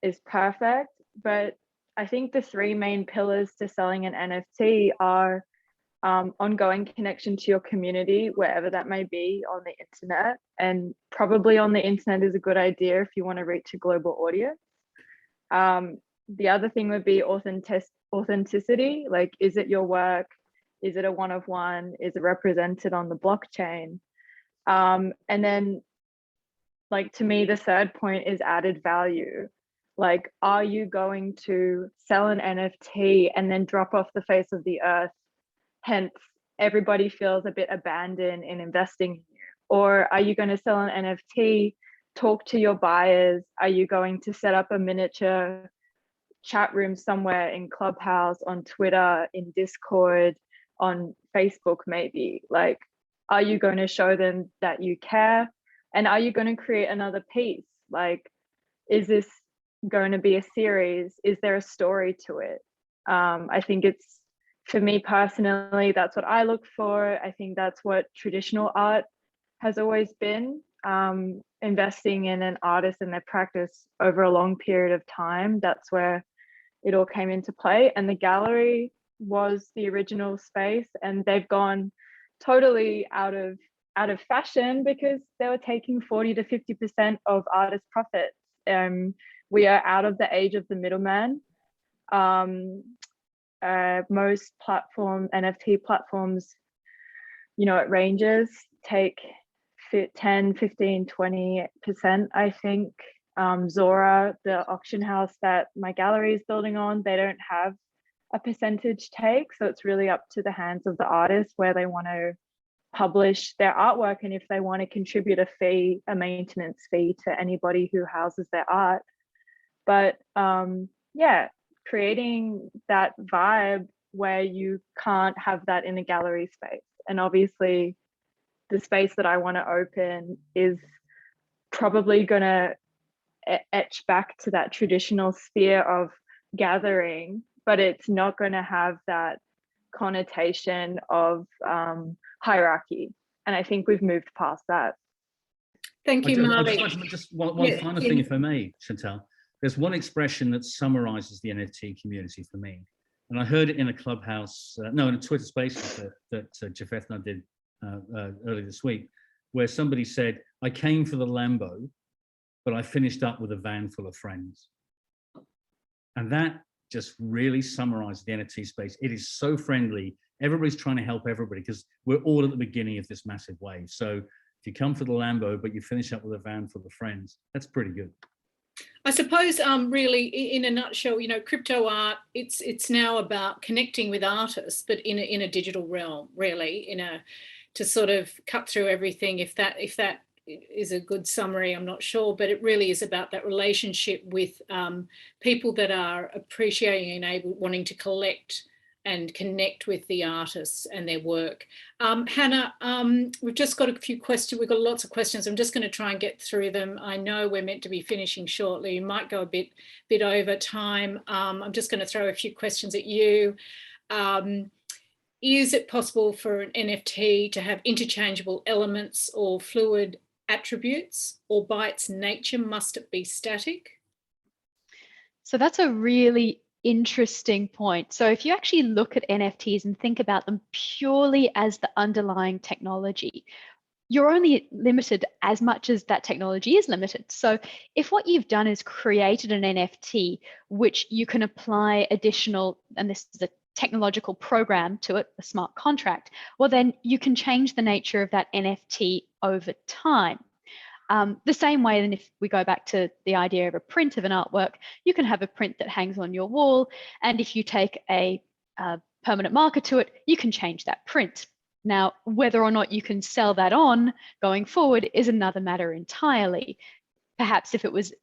is perfect. But I think the three main pillars to selling an NFT are ongoing connection to your community, wherever that may be on the internet. And probably on the internet is a good idea if you want to reach a global audience. The other thing would be authenticity. Like, is it your work? Is it a one of one? Is it represented on the blockchain? And then, like, to me, the third point is added value. Like, are you going to sell an NFT and then drop off the face of the earth? Hence, everybody feels a bit abandoned in investing in you. Or are you going to sell an NFT, talk to your buyers? Are you going to set up a miniature chat room somewhere in Clubhouse, on Twitter, in Discord, on Facebook maybe? Like, are you going to show them that you care? And are you going to create another piece? Like, is this going to be a series? Is there a story to it? I think it's, for me personally, that's what I look for. I think that's what traditional art has always been. Investing in an artist and their practice over a long period of time, that's where it all came into play. And the gallery was the original space, and they've gone totally out of fashion because they were taking 40 to 50% of artist profits. We are out of the age of the middleman. Most NFT platforms, it ranges, take 10, 15, 20%, I think. Zora, the auction house that my gallery is building on, they don't have a percentage take. So it's really up to the hands of the artist where they want to publish their artwork and if they want to contribute a maintenance fee to anybody who houses their art. But yeah, creating that vibe where you can't have that in a gallery space. And obviously the space that I want to open is probably going to etch back to that traditional sphere of gathering, but it's not going to have that connotation of hierarchy. And I think we've moved past that. Thank you, Marley. Just one final thing, if I may, Chantal. There's one expression that summarizes the NFT community for me. And I heard it in a Clubhouse, in a Twitter space that Jafeth and I did earlier this week, where somebody said, I came for the Lambo, but I finished up with a van full of friends. And that just really summarized the NFT space. It is so friendly. Everybody's trying to help everybody because we're all at the beginning of this massive wave. So if you come for the Lambo, but you finish up with a van full of friends, that's pretty good. I suppose really in a nutshell, crypto art, it's now about connecting with artists, but in a digital realm, really, to sort of cut through everything. If that is a good summary, I'm not sure, but it really is about that relationship with people that are appreciating and wanting to collect and connect with the artists and their work. Hannah, we've just got a few questions. We've got lots of questions. I'm just going to try and get through them. I know we're meant to be finishing shortly. You might go a bit over time. I'm just going to throw a few questions at you. Is it possible for an NFT to have interchangeable elements or fluid attributes, or by its nature, must it be static? So that's a really interesting point. So if you actually look at NFTs and think about them purely as the underlying technology, you're only limited as much as that technology is limited. So if what you've done is created an NFT, which you can apply additional, and this is a technological program to it, a smart contract, well, then you can change the nature of that NFT over time. The same way, then if we go back to the idea of a print of an artwork, you can have a print that hangs on your wall. And if you take a permanent marker to it, you can change that print. Now, whether or not you can sell that on going forward is another matter entirely. Perhaps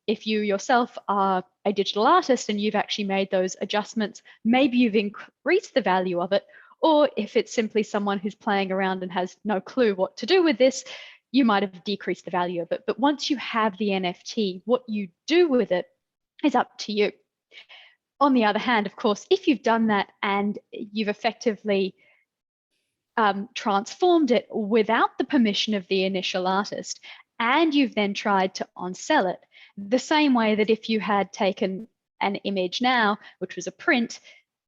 if you yourself are a digital artist and you've actually made those adjustments, maybe you've increased the value of it. Or if it's simply someone who's playing around and has no clue what to do with this, you might have decreased the value of it. But once you have the NFT, what you do with it is up to you. On the other hand, of course, if you've done that and you've effectively transformed it without the permission of the initial artist, and you've then tried to on-sell it, the same way that if you had taken an image now, which was a print,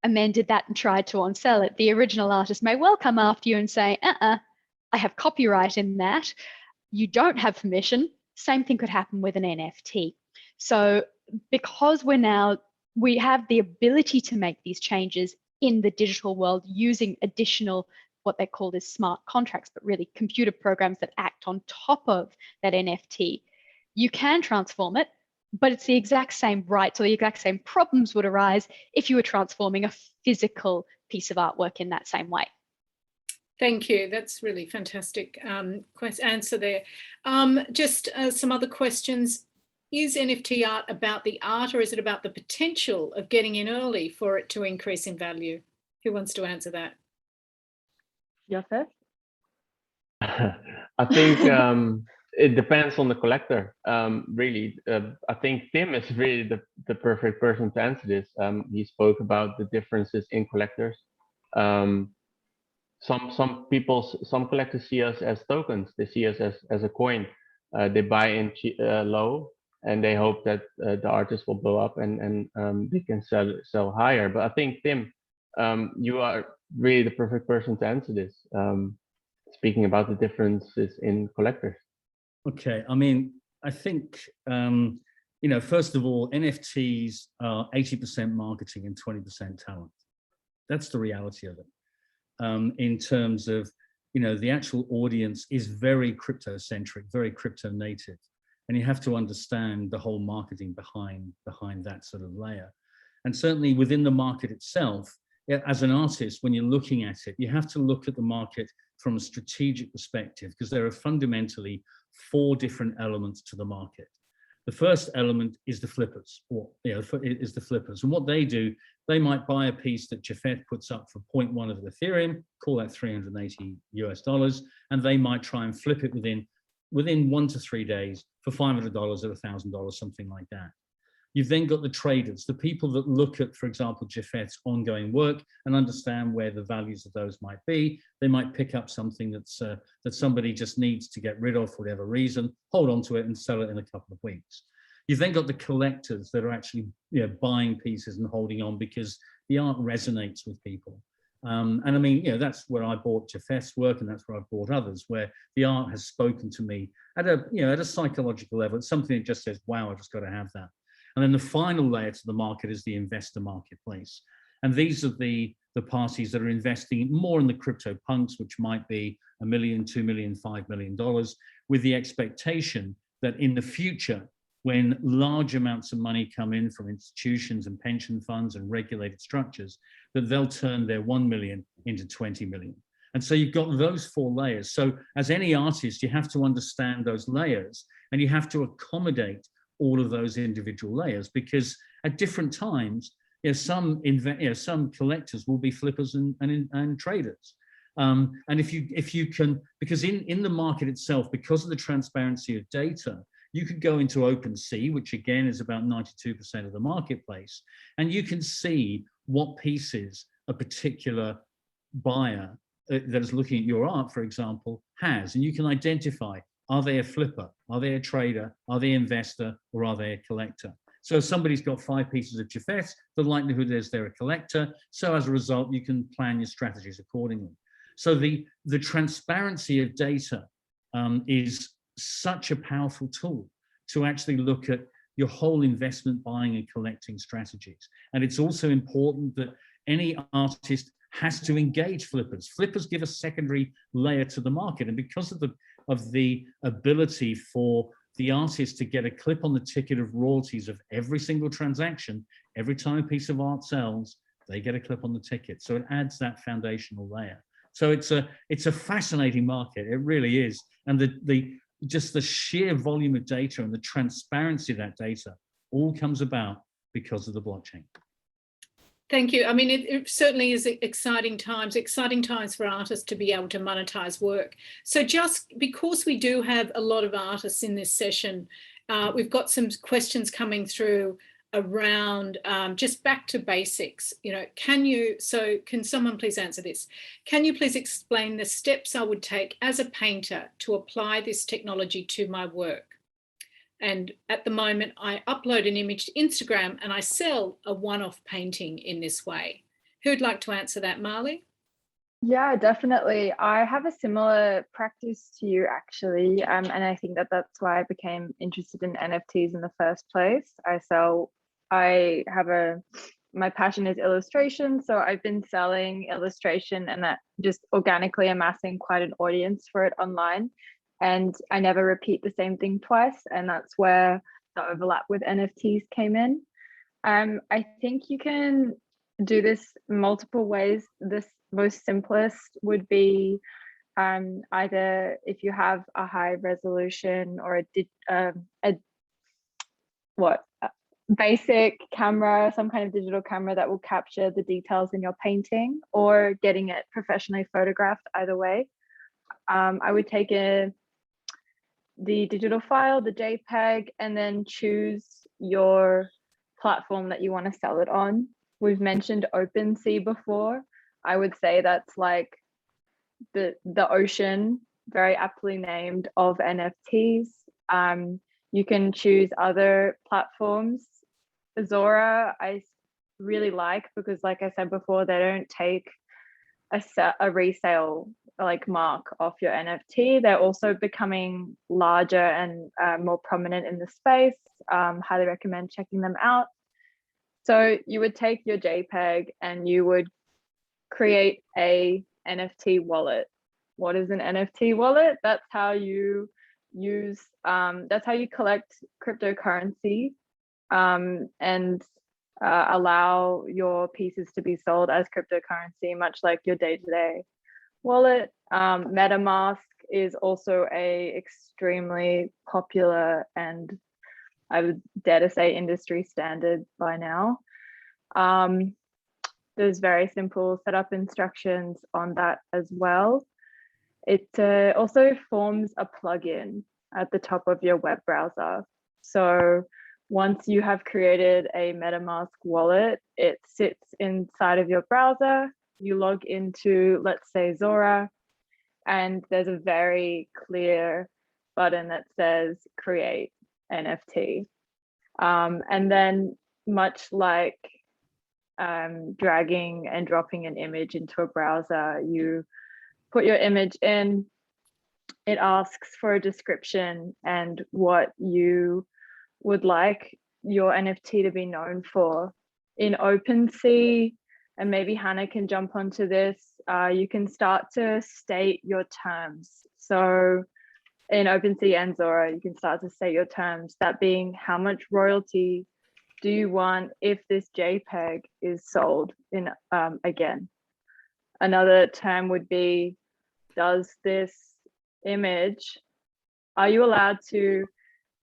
amended that and tried to on-sell it, the original artist may well come after you and say, I have copyright in that. You don't have permission. Same thing could happen with an NFT. So because we have the ability to make these changes in the digital world using additional, what they call is smart contracts, but really computer programs that act on top of that NFT, you can transform it, but it's the exact same rights or the exact same problems would arise if you were transforming a physical piece of artwork in that same way. Thank you. That's really fantastic answer there. Just some other questions. Is NFT art about the art, or is it about the potential of getting in early for it to increase in value? Who wants to answer that? Joseph? I think it depends on the collector. Really, I think Tim is really the perfect person to answer this. He spoke about the differences in collectors. Some collectors see us as tokens. They see us as a coin. They buy in low, and they hope that the artist will blow up and they can sell higher. But I think, Tim, you are really the perfect person to answer this. Speaking about the differences in collectors. Okay, I mean, I think first of all, NFTs are 80% marketing and 20% talent. That's the reality of it. In terms of, the actual audience is very crypto-centric, very crypto-native. And you have to understand the whole marketing behind that sort of layer. And certainly within the market itself, as an artist, when you're looking at it, you have to look at the market from a strategic perspective, because there are fundamentally 4 different elements to the market. The first element is the flippers, And what they do, they might buy a piece that Jafet puts up for 0.1 of Ethereum, call that $380 and they might try and flip it within 1 to 3 days for $500 or $1,000, something like that. You've then got the traders, the people that look at, for example, Jafet's ongoing work and understand where the values of those might be. They might pick up something that somebody just needs to get rid of for whatever reason, hold on to it and sell it in a couple of weeks. You've then got the collectors that are actually buying pieces and holding on because the art resonates with people. And I mean, that's where I bought Jafet's work, and that's where I've bought others, where the art has spoken to me at a psychological level. It's something that just says, wow, I've just got to have that. And then the final layer to the market is the investor marketplace. And these are the parties that are investing more in the crypto punks, which might be $1 million, $2 million, $5 million, with the expectation that in the future, when large amounts of money come in from institutions and pension funds and regulated structures, that they'll turn their 1 million into 20 million. And so you've got those 4 layers. So as any artist, you have to understand those layers, and you have to accommodate all of those individual layers, because at different times, some collectors will be flippers and traders. And if you can, because in the market itself, because of the transparency of data, you could go into OpenSea, which again is about 92% of the marketplace, and you can see what pieces a particular buyer that is looking at your art, for example, has. And you can identify, are they a flipper? Are they a trader? Are they an investor? Or are they a collector? So if somebody's got 5 pieces of Jafet, the likelihood is they're a collector. So as a result, you can plan your strategies accordingly. So the transparency of data is such a powerful tool to actually look at your whole investment buying and collecting strategies. And it's also important that any artist has to engage flippers. Flippers give a secondary layer to the market. And because of the ability for the artist to get a clip on the ticket of royalties of every single transaction, every time a piece of art sells, they get a clip on the ticket. So it adds that foundational layer. So it's a fascinating market. It really is. And just the sheer volume of data and the transparency of that data all comes about because of the blockchain. Thank you. I mean, it certainly is exciting times for artists to be able to monetize work. So just because we do have a lot of artists in this session, we've got some questions coming through around just back to basics. Can someone please answer this? Can you please explain the steps I would take as a painter to apply this technology to my work? And at the moment, I upload an image to Instagram and I sell a one-off painting in this way. Who'd like to answer that, Marley? Yeah, definitely. I have a similar practice to you, actually. And I think that's why I became interested in NFTs in the first place. My passion is illustration. So I've been selling illustration and that just organically amassing quite an audience for it online. And I never repeat the same thing twice. And that's where the overlap with NFTs came in. I think you can do this multiple ways. This most simplest would be either if you have a high resolution or a basic camera, some kind of digital camera that will capture the details in your painting, or getting it professionally photographed. Either way, I would take the digital file, the JPEG, and then choose your platform that you want to sell it on. We've mentioned OpenSea before. I would say that's like the ocean, very aptly named, of NFTs. You can choose other platforms. Zora, I really like, because like I said before, they don't take a resale like mark off your NFT. They're also becoming larger and more prominent in the space. Highly recommend checking them out. So you would take your JPEG and you would create a NFT wallet. What is an NFT wallet? That's how you that's how you collect cryptocurrency and allow your pieces to be sold as cryptocurrency, much like your day-to-day wallet. MetaMask is also a extremely popular, and I would dare to say, industry standard by now. There's very simple setup instructions on that as well. It also forms a plugin at the top of your web browser. So once you have created a MetaMask wallet, it sits inside of your browser. You log into, let's say, Zora, and there's a very clear button that says create NFT. And then, much like dragging and dropping an image into a browser, you put your image in, it asks for a description and what you would like your NFT to be known for. In OpenSea, and maybe Hannah can jump onto this, you can start to state your terms. So in OpenSea and Zora, you can start to state your terms, that being how much royalty do you want if this JPEG is sold in again. Another term would be, does this image, are you allowed to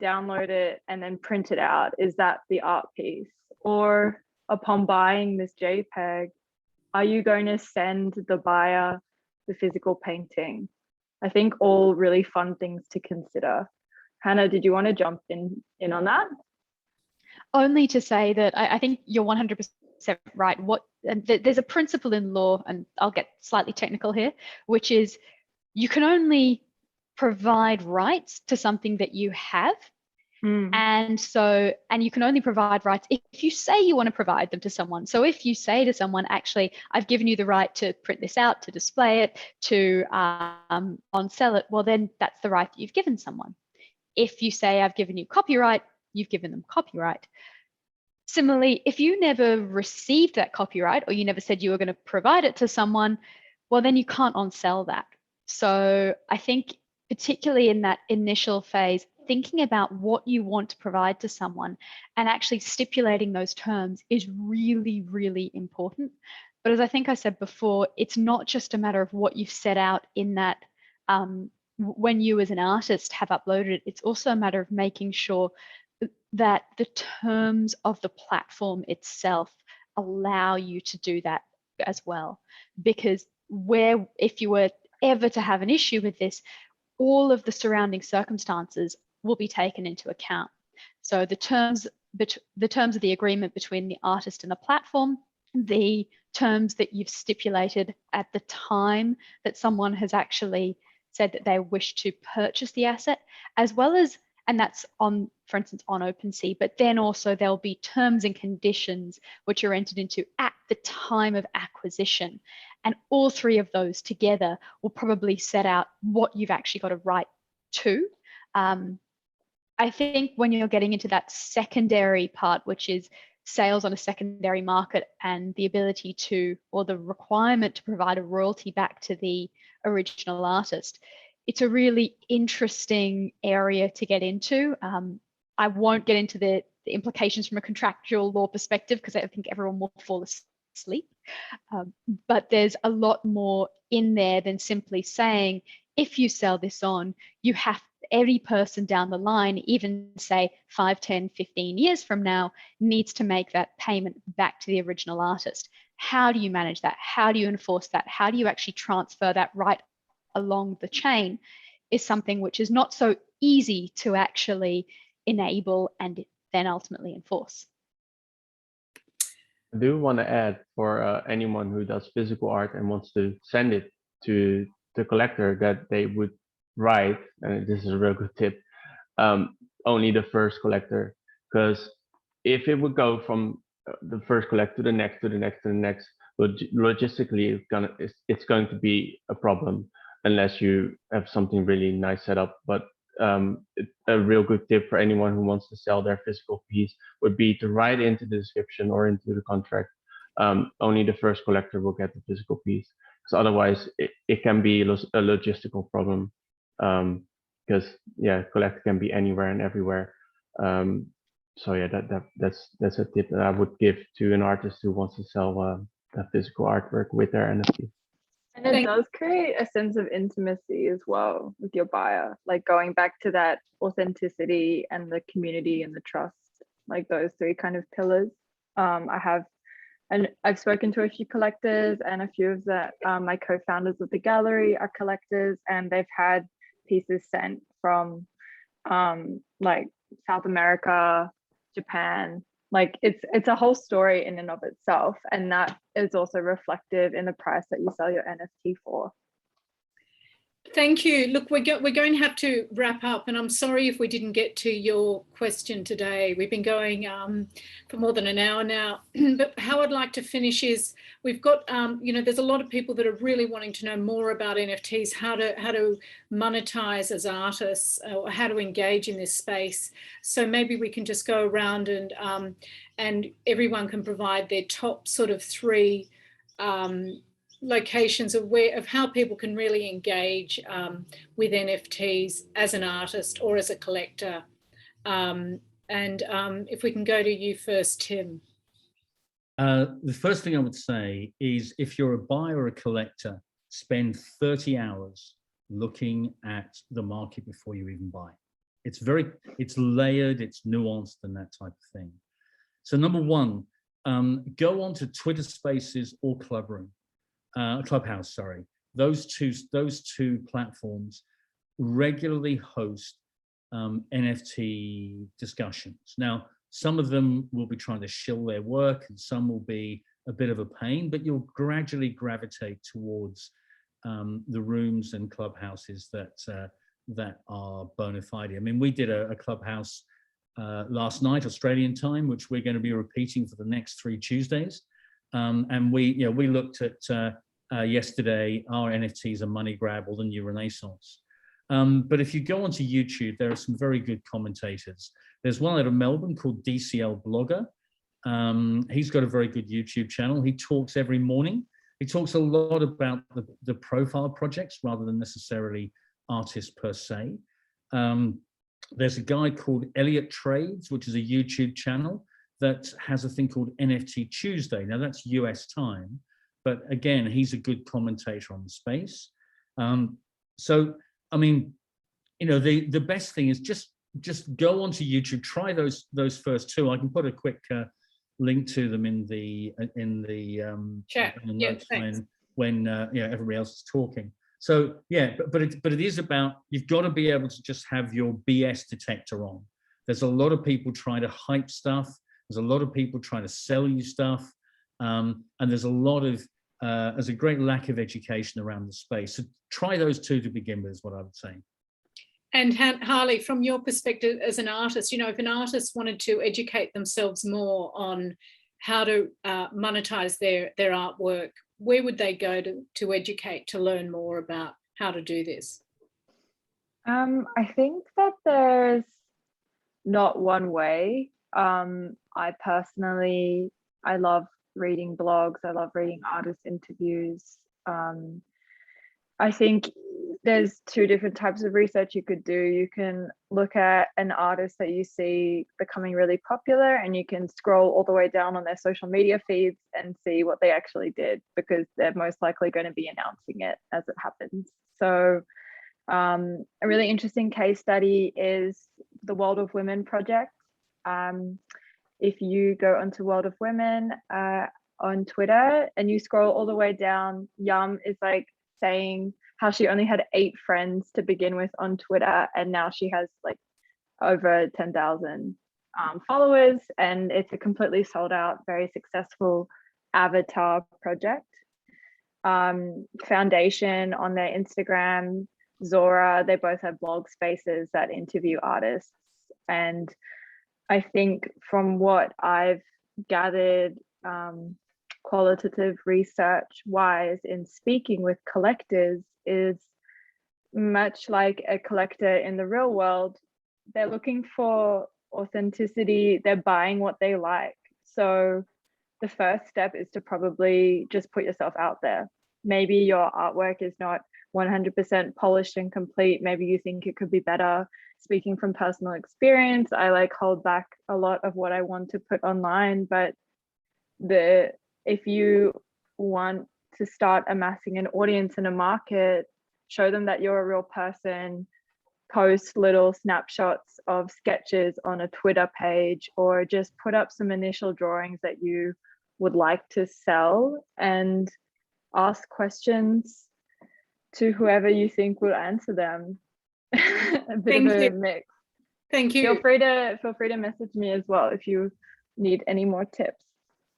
download it and then print it out? Is that the art piece? Or upon buying this JPEG, are you going to send the buyer the physical painting? I think all really fun things to consider. Hannah, did you want to jump in on that? Only to say that I think you're 100% right. There's a principle in law, and I'll get slightly technical here, which is you can only provide rights to something that you have. And you can only provide rights if you say you want to provide them to someone. So if you say to someone, actually, I've given you the right to print this out, to display it, to on-sell it, well, then that's the right that you've given someone. If you say I've given you copyright, you've given them copyright. Similarly, if you never received that copyright or you never said you were going to provide it to someone, well, then you can't on-sell that. So I think particularly in that initial phase, thinking about what you want to provide to someone and actually stipulating those terms is really, really important. But as I think I said before, it's not just a matter of what you've set out in that when you as an artist have uploaded it, it's also a matter of making sure that the terms of the platform itself allow you to do that as well. Because if you were ever to have an issue with this, all of the surrounding circumstances will be taken into account. So the terms of the agreement between the artist and the platform, the terms that you've stipulated at the time that someone has actually said that they wish to purchase the asset, as well as, and that's on, for instance, on OpenSea, but then also there'll be terms and conditions which are entered into at the time of acquisition. And all three of those together will probably set out what you've actually got a right to. I think when you're getting into that secondary part, which is sales on a secondary market and the ability to, or the requirement to provide a royalty back to the original artist, it's a really interesting area to get into. I won't get into the implications from a contractual law perspective because I think everyone will fall asleep. But there's a lot more in there than simply saying, if you sell this on, you have every person down the line, even say 5, 10, 15 years from now, needs to make that payment back to the original artist. How do you manage that? How do you enforce that? How do you actually transfer that right along the chain is something which is not so easy to actually enable and then ultimately enforce. I do want to add for anyone who does physical art and wants to send it to the collector that they would write, and this is a real good tip, only the first collector, because if it would go from the first collector to the next, to the next, to the next, logistically it's going to be a problem unless you have something really nice set up. But a real good tip for anyone who wants to sell their physical piece would be to write into the description or into the contract, only the first collector will get the physical piece, because otherwise it can be a logistical problem, because collector can be anywhere and everywhere. So yeah, that's a tip that I would give to an artist who wants to sell a physical artwork with their NFT. And it does create a sense of intimacy as well with your buyer, like going back to that authenticity and the community and the trust, like those three kind of pillars. I've spoken to a few collectors, and a few of my co-founders of the gallery are collectors, and they've had pieces sent from like South America, Japan. Like it's a whole story in and of itself, and that is also reflective in the price that you sell your NFT for. Thank you. Look, we're going to have to wrap up, and I'm sorry if we didn't get to your question today. We've been going for more than an hour now, but how I'd like to finish is we've got, there's a lot of people that are really wanting to know more about NFTs, how to monetize as artists, or how to engage in this space. So maybe we can just go around and everyone can provide their top sort of 3 locations of how people can really engage with NFTs as an artist or as a collector. If we can go to you first, Tim. The first thing I would say is, if you're a buyer or a collector, spend 30 hours looking at the market before you even buy. It's layered, it's nuanced, and that type of thing. So number one, go on to Twitter Spaces or Clubhouse, sorry. Those two platforms regularly host NFT discussions. Now, some of them will be trying to shill their work, and some will be a bit of a pain, but you'll gradually gravitate towards the rooms and clubhouses that are bona fide. I mean, we did a clubhouse last night, Australian time, which we're going to be repeating for the next 3 Tuesdays. And we looked at yesterday, our NFTs a money grab or the new renaissance. But if you go onto YouTube, there are some very good commentators. There's one out of Melbourne called DCL Blogger. He's got a very good YouTube channel. He talks every morning. He talks a lot about the profile projects rather than necessarily artists per se. There's a guy called Elliot Trades, which is a YouTube channel that has a thing called NFT Tuesday. Now that's US time, but again, he's a good commentator on the space. So, I mean, you know, the best thing is just go onto YouTube, try those first two. I can put a quick link to them in the chat. In the notes when everybody else is talking. So yeah, but it is about, you've got to be able to just have your BS detector on. There's a lot of people trying to hype stuff. There's a lot of people trying to sell you stuff, and there's a great lack of education around the space. So try those two to begin with, is what I would say. And Harley, from your perspective as an artist, you know, if an artist wanted to educate themselves more on how to monetize their artwork, where would they go to educate, to learn more about how to do this? I think that there's not one way. I personally, I love reading blogs. I love reading artist interviews. I think there's 2 different types of research you could do. You can look at an artist that you see becoming really popular, and you can scroll all the way down on their social media feeds and see what they actually did, because they're most likely going to be announcing it as it happens. So a really interesting case study is the World of Women project. If you go onto World of Women on Twitter and you scroll all the way down, Yum is like saying how she only had 8 friends to begin with on Twitter, and now she has like over 10,000 followers, and it's a completely sold out, very successful avatar project. Foundation on their Instagram, Zora, they both have blog spaces that interview artists. And I think from what I've gathered, qualitative research wise in speaking with collectors, is much like a collector in the real world, they're looking for authenticity, they're buying what they like. So the first step is to probably just put yourself out there. Maybe your artwork is not 100% polished and complete. Maybe you think it could be better. Speaking from personal experience, I like hold back a lot of what I want to put online, but if you want to start amassing an audience in a market, show them that you're a real person, post little snapshots of sketches on a Twitter page, or just put up some initial drawings that you would like to sell, and ask questions to whoever you think will answer them. A bit of a mix. Thank you. Feel free to message me as well if you need any more tips.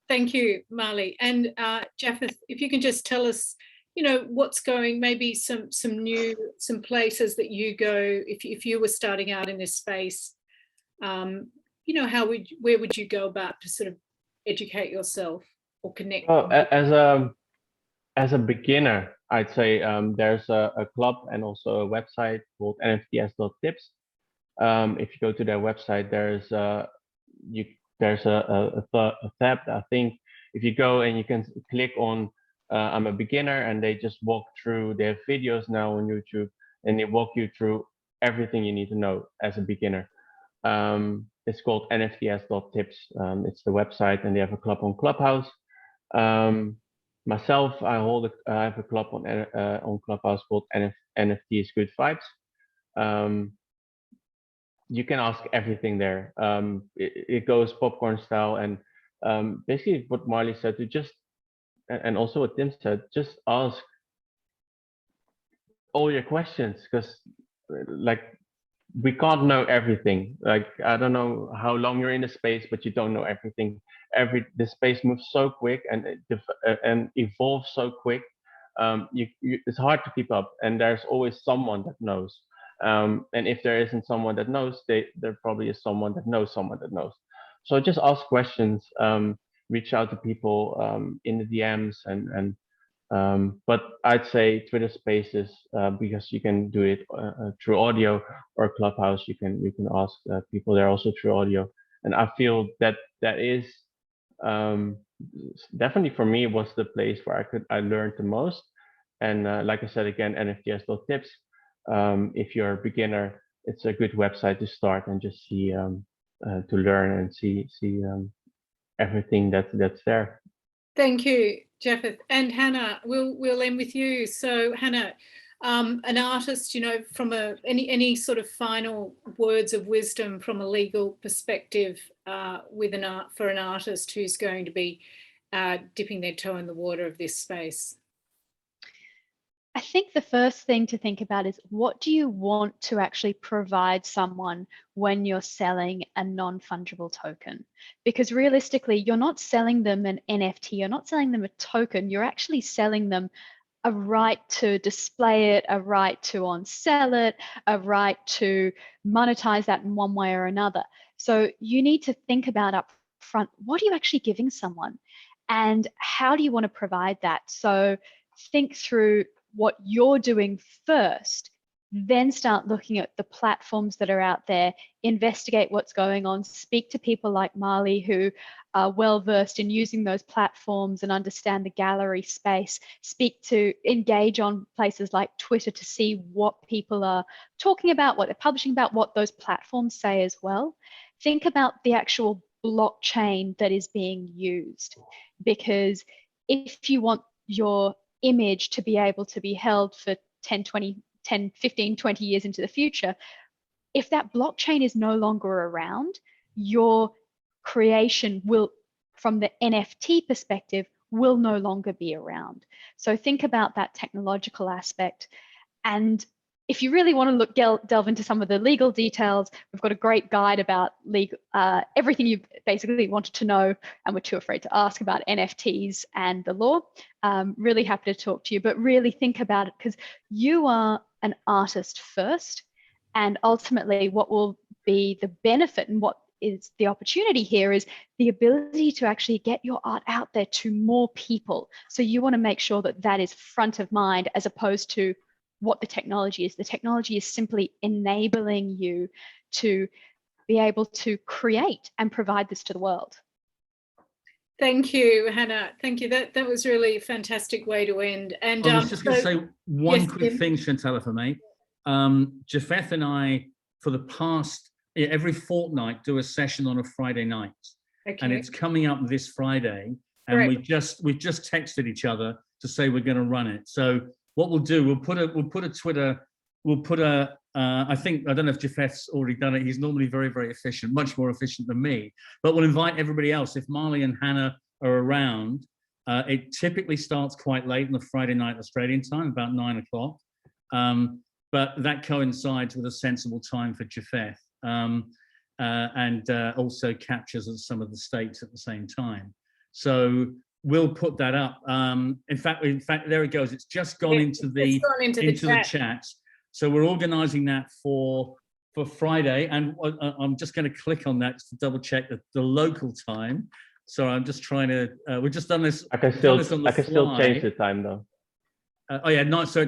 Thank you, Marley. And Japheth, if you can just tell us, you know, what's going, maybe some places that you go if you were starting out in this space, you know, where would you go about to sort of educate yourself or connect? Well, as a beginner, I'd say there's a club and also a website called nfts.tips. If you go to their website, there's a tab. I think if you go and you can click on I'm a beginner, and they just walk through their videos now on YouTube, and they walk you through everything you need to know as a beginner. It's called nfts.tips. It's the website, and they have a club on Clubhouse. Myself, I have a club on Clubhouse called NFTs Good Vibes. You can ask everything there. It goes popcorn style, and basically what Marley said, to just, and also what Tim said, just ask all your questions, because like we can't know everything. Like, I don't know how long you're in the space, but you don't know everything. The space moves so quick and and evolves so quick. It's hard to keep up, and there's always someone that knows. And if there isn't someone that knows, there probably is someone that knows someone that knows. So just ask questions, reach out to people in the DMs, but I'd say Twitter Spaces, because you can do it through audio, or Clubhouse, you can ask people there also through audio. And I feel that is definitely, for me, was the place where I learned the most. And like I said again, NFTs.tips. If you're a beginner, it's a good website to start and just see to learn and see everything that's there. Thank you, Japheth. And Hannah, we'll end with you. So Hannah, an artist, you know, from any sort of final words of wisdom from a legal perspective for an artist who's going to be dipping their toe in the water of this space? I think the first thing to think about is, what do you want to actually provide someone when you're selling a non-fungible token? Because realistically, you're not selling them an NFT, you're not selling them a token, you're actually selling them a right to display it, a right to on-sell it, a right to monetize that in one way or another. So you need to think about up front, what are you actually giving someone? And how do you want to provide that? So think through what you're doing first, then start looking at the platforms that are out there, investigate what's going on, speak to people like Marley who are well versed in using those platforms and understand the gallery space, engage on places like Twitter to see what people are talking about, what they're publishing about, what those platforms say as well. Think about the actual blockchain that is being used, because if you want your image to be able to be held for 10, 15, 20 years into the future, if that blockchain is no longer around, your creation will, from the NFT perspective, will no longer be around. So think about that technological aspect. And if you really want to delve into some of the legal details, we've got a great guide about everything you basically wanted to know and were too afraid to ask about NFTs and the law. Really happy to talk to you, but really think about it, because you are an artist first, and ultimately what will be the benefit and what is the opportunity here is the ability to actually get your art out there to more people. So you want to make sure that that is front of mind, as opposed to what the technology is. The technology is simply enabling you to be able to create and provide this to the world. Thank you, Hannah. Thank you. That was really a fantastic way to end. And I was just going to say one quick thing, Chantal, if I may. Japheth and I, for the past, every fortnight, do a session on a Friday night. Okay. And it's coming up this Friday. And we've just texted each other to say we're going to run it. So what we'll do, we'll put a Twitter, I think, I don't know if Japheth's already done it. He's normally very, very efficient, much more efficient than me. But we'll invite everybody else. If Marley and Hannah are around, it typically starts quite late on the Friday night Australian time, about 9 o'clock. But that coincides with a sensible time for Japheth, and also captures some of the States at the same time. So we'll put that up. In fact, there it goes. It's just gone into the chat. So we're organising that for Friday, and I'm just going to click on that just to double check the local time. So I'm just trying to. We've just done this. I can still change the time though. Oh yeah, no. So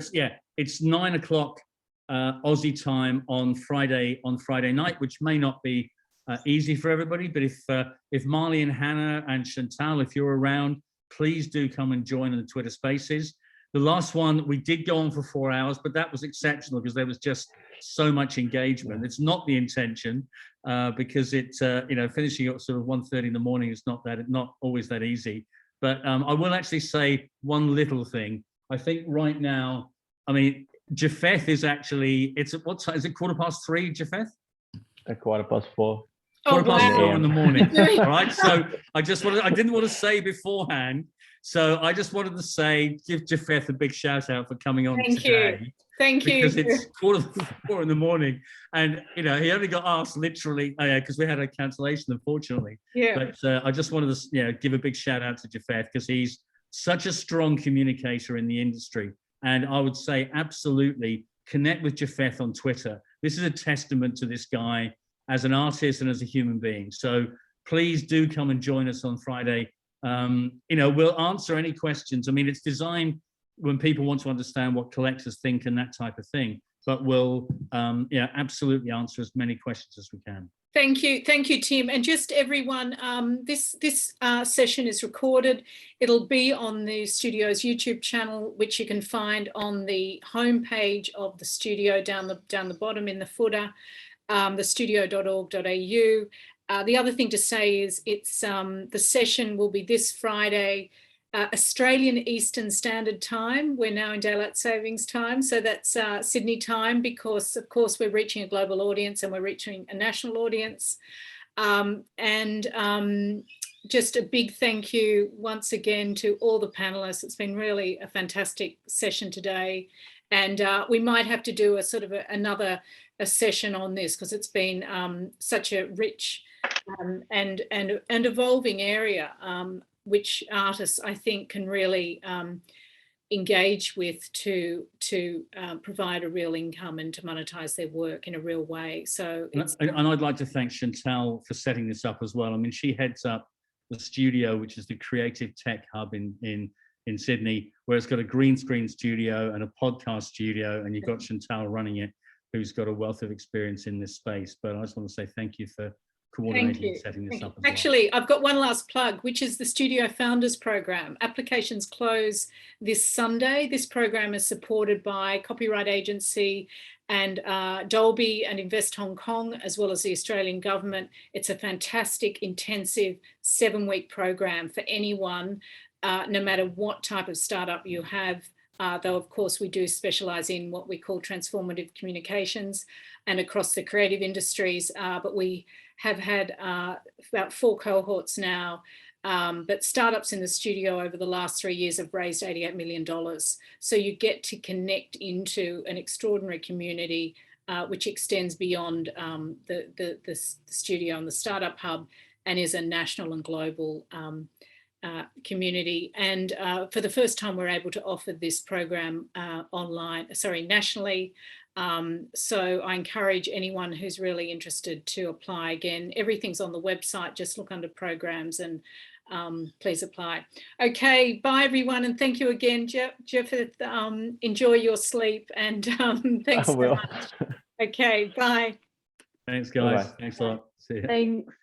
it's 9 o'clock Aussie time on Friday night, which may not be easy for everybody. But if Marley and Hannah and Chantal, if you're around, please do come and join in the Twitter Spaces. The last one, we did go on for 4 hours, but that was exceptional because there was just so much engagement. It's not the intention, because it's finishing at sort of 1:30 in the morning is not always that easy. But I will actually say one little thing. I think right now, I mean, Japheth is actually, it's at what time? Is it 3:15, Japheth? At 4:15. Oh, ¼ wow. in the morning. All right. So I didn't want to say beforehand. So I just wanted to say, give Japheth a big shout out for coming on today. Thank you. Because it's 4:45 in the morning, and he only got asked literally because we had a cancellation, unfortunately. Yeah. But I just wanted to give a big shout out to Japheth because he's such a strong communicator in the industry, and I would say absolutely connect with Japheth on Twitter. This is a testament to this guy as an artist and as a human being. So please do come and join us on Friday. We'll answer any questions. I mean, it's designed when people want to understand what collectors think and that type of thing, but we'll absolutely answer as many questions as we can. Thank you, Tim. And just everyone, this session is recorded. It'll be on the studio's YouTube channel, which you can find on the homepage of the studio down the bottom in the footer, thestudio.org.au. The other thing to say is the session will be this Friday, Australian Eastern Standard Time. We're now in daylight savings time, so that's Sydney time, because of course we're reaching a global audience and we're reaching a national audience. Just a big thank you once again to all the panelists. It's been really a fantastic session today, and we might have to do a sort of another session on this, because it's been such a rich and evolving area, which artists, I think, can really engage with to provide a real income and to monetize their work in a real way. So, and I'd like to thank Chantal for setting this up as well. I mean, she heads up the studio, which is the Creative Tech Hub in Sydney, where it's got a green screen studio and a podcast studio, and you've got Chantal running it, who's got a wealth of experience in this space. But I just want to say thank you for coordinating and setting this up as well. Actually, I've got one last plug, which is the Studio Founders Program. Applications close this Sunday. This program is supported by Copyright Agency and Dolby and Invest Hong Kong, as well as the Australian government. It's a fantastic, intensive 7-week program for anyone, no matter what type of startup you have. Though, of course, we do specialise in what we call transformative communications and across the creative industries, but we have had about 4 cohorts now, but startups in the studio over the last 3 years have raised $88 million. So you get to connect into an extraordinary community, which extends beyond the studio and the Startup Hub, and is a national and global community. And for the first time, we're able to offer this program nationally. So I encourage anyone who's really interested to apply. Again, everything's on the website. Just look under programs and please apply. Okay, bye everyone, and thank you again, Jeff. Enjoy your sleep, and thanks so much. Okay, bye. Thanks, guys. Bye-bye. Thanks a lot. See you. Thanks.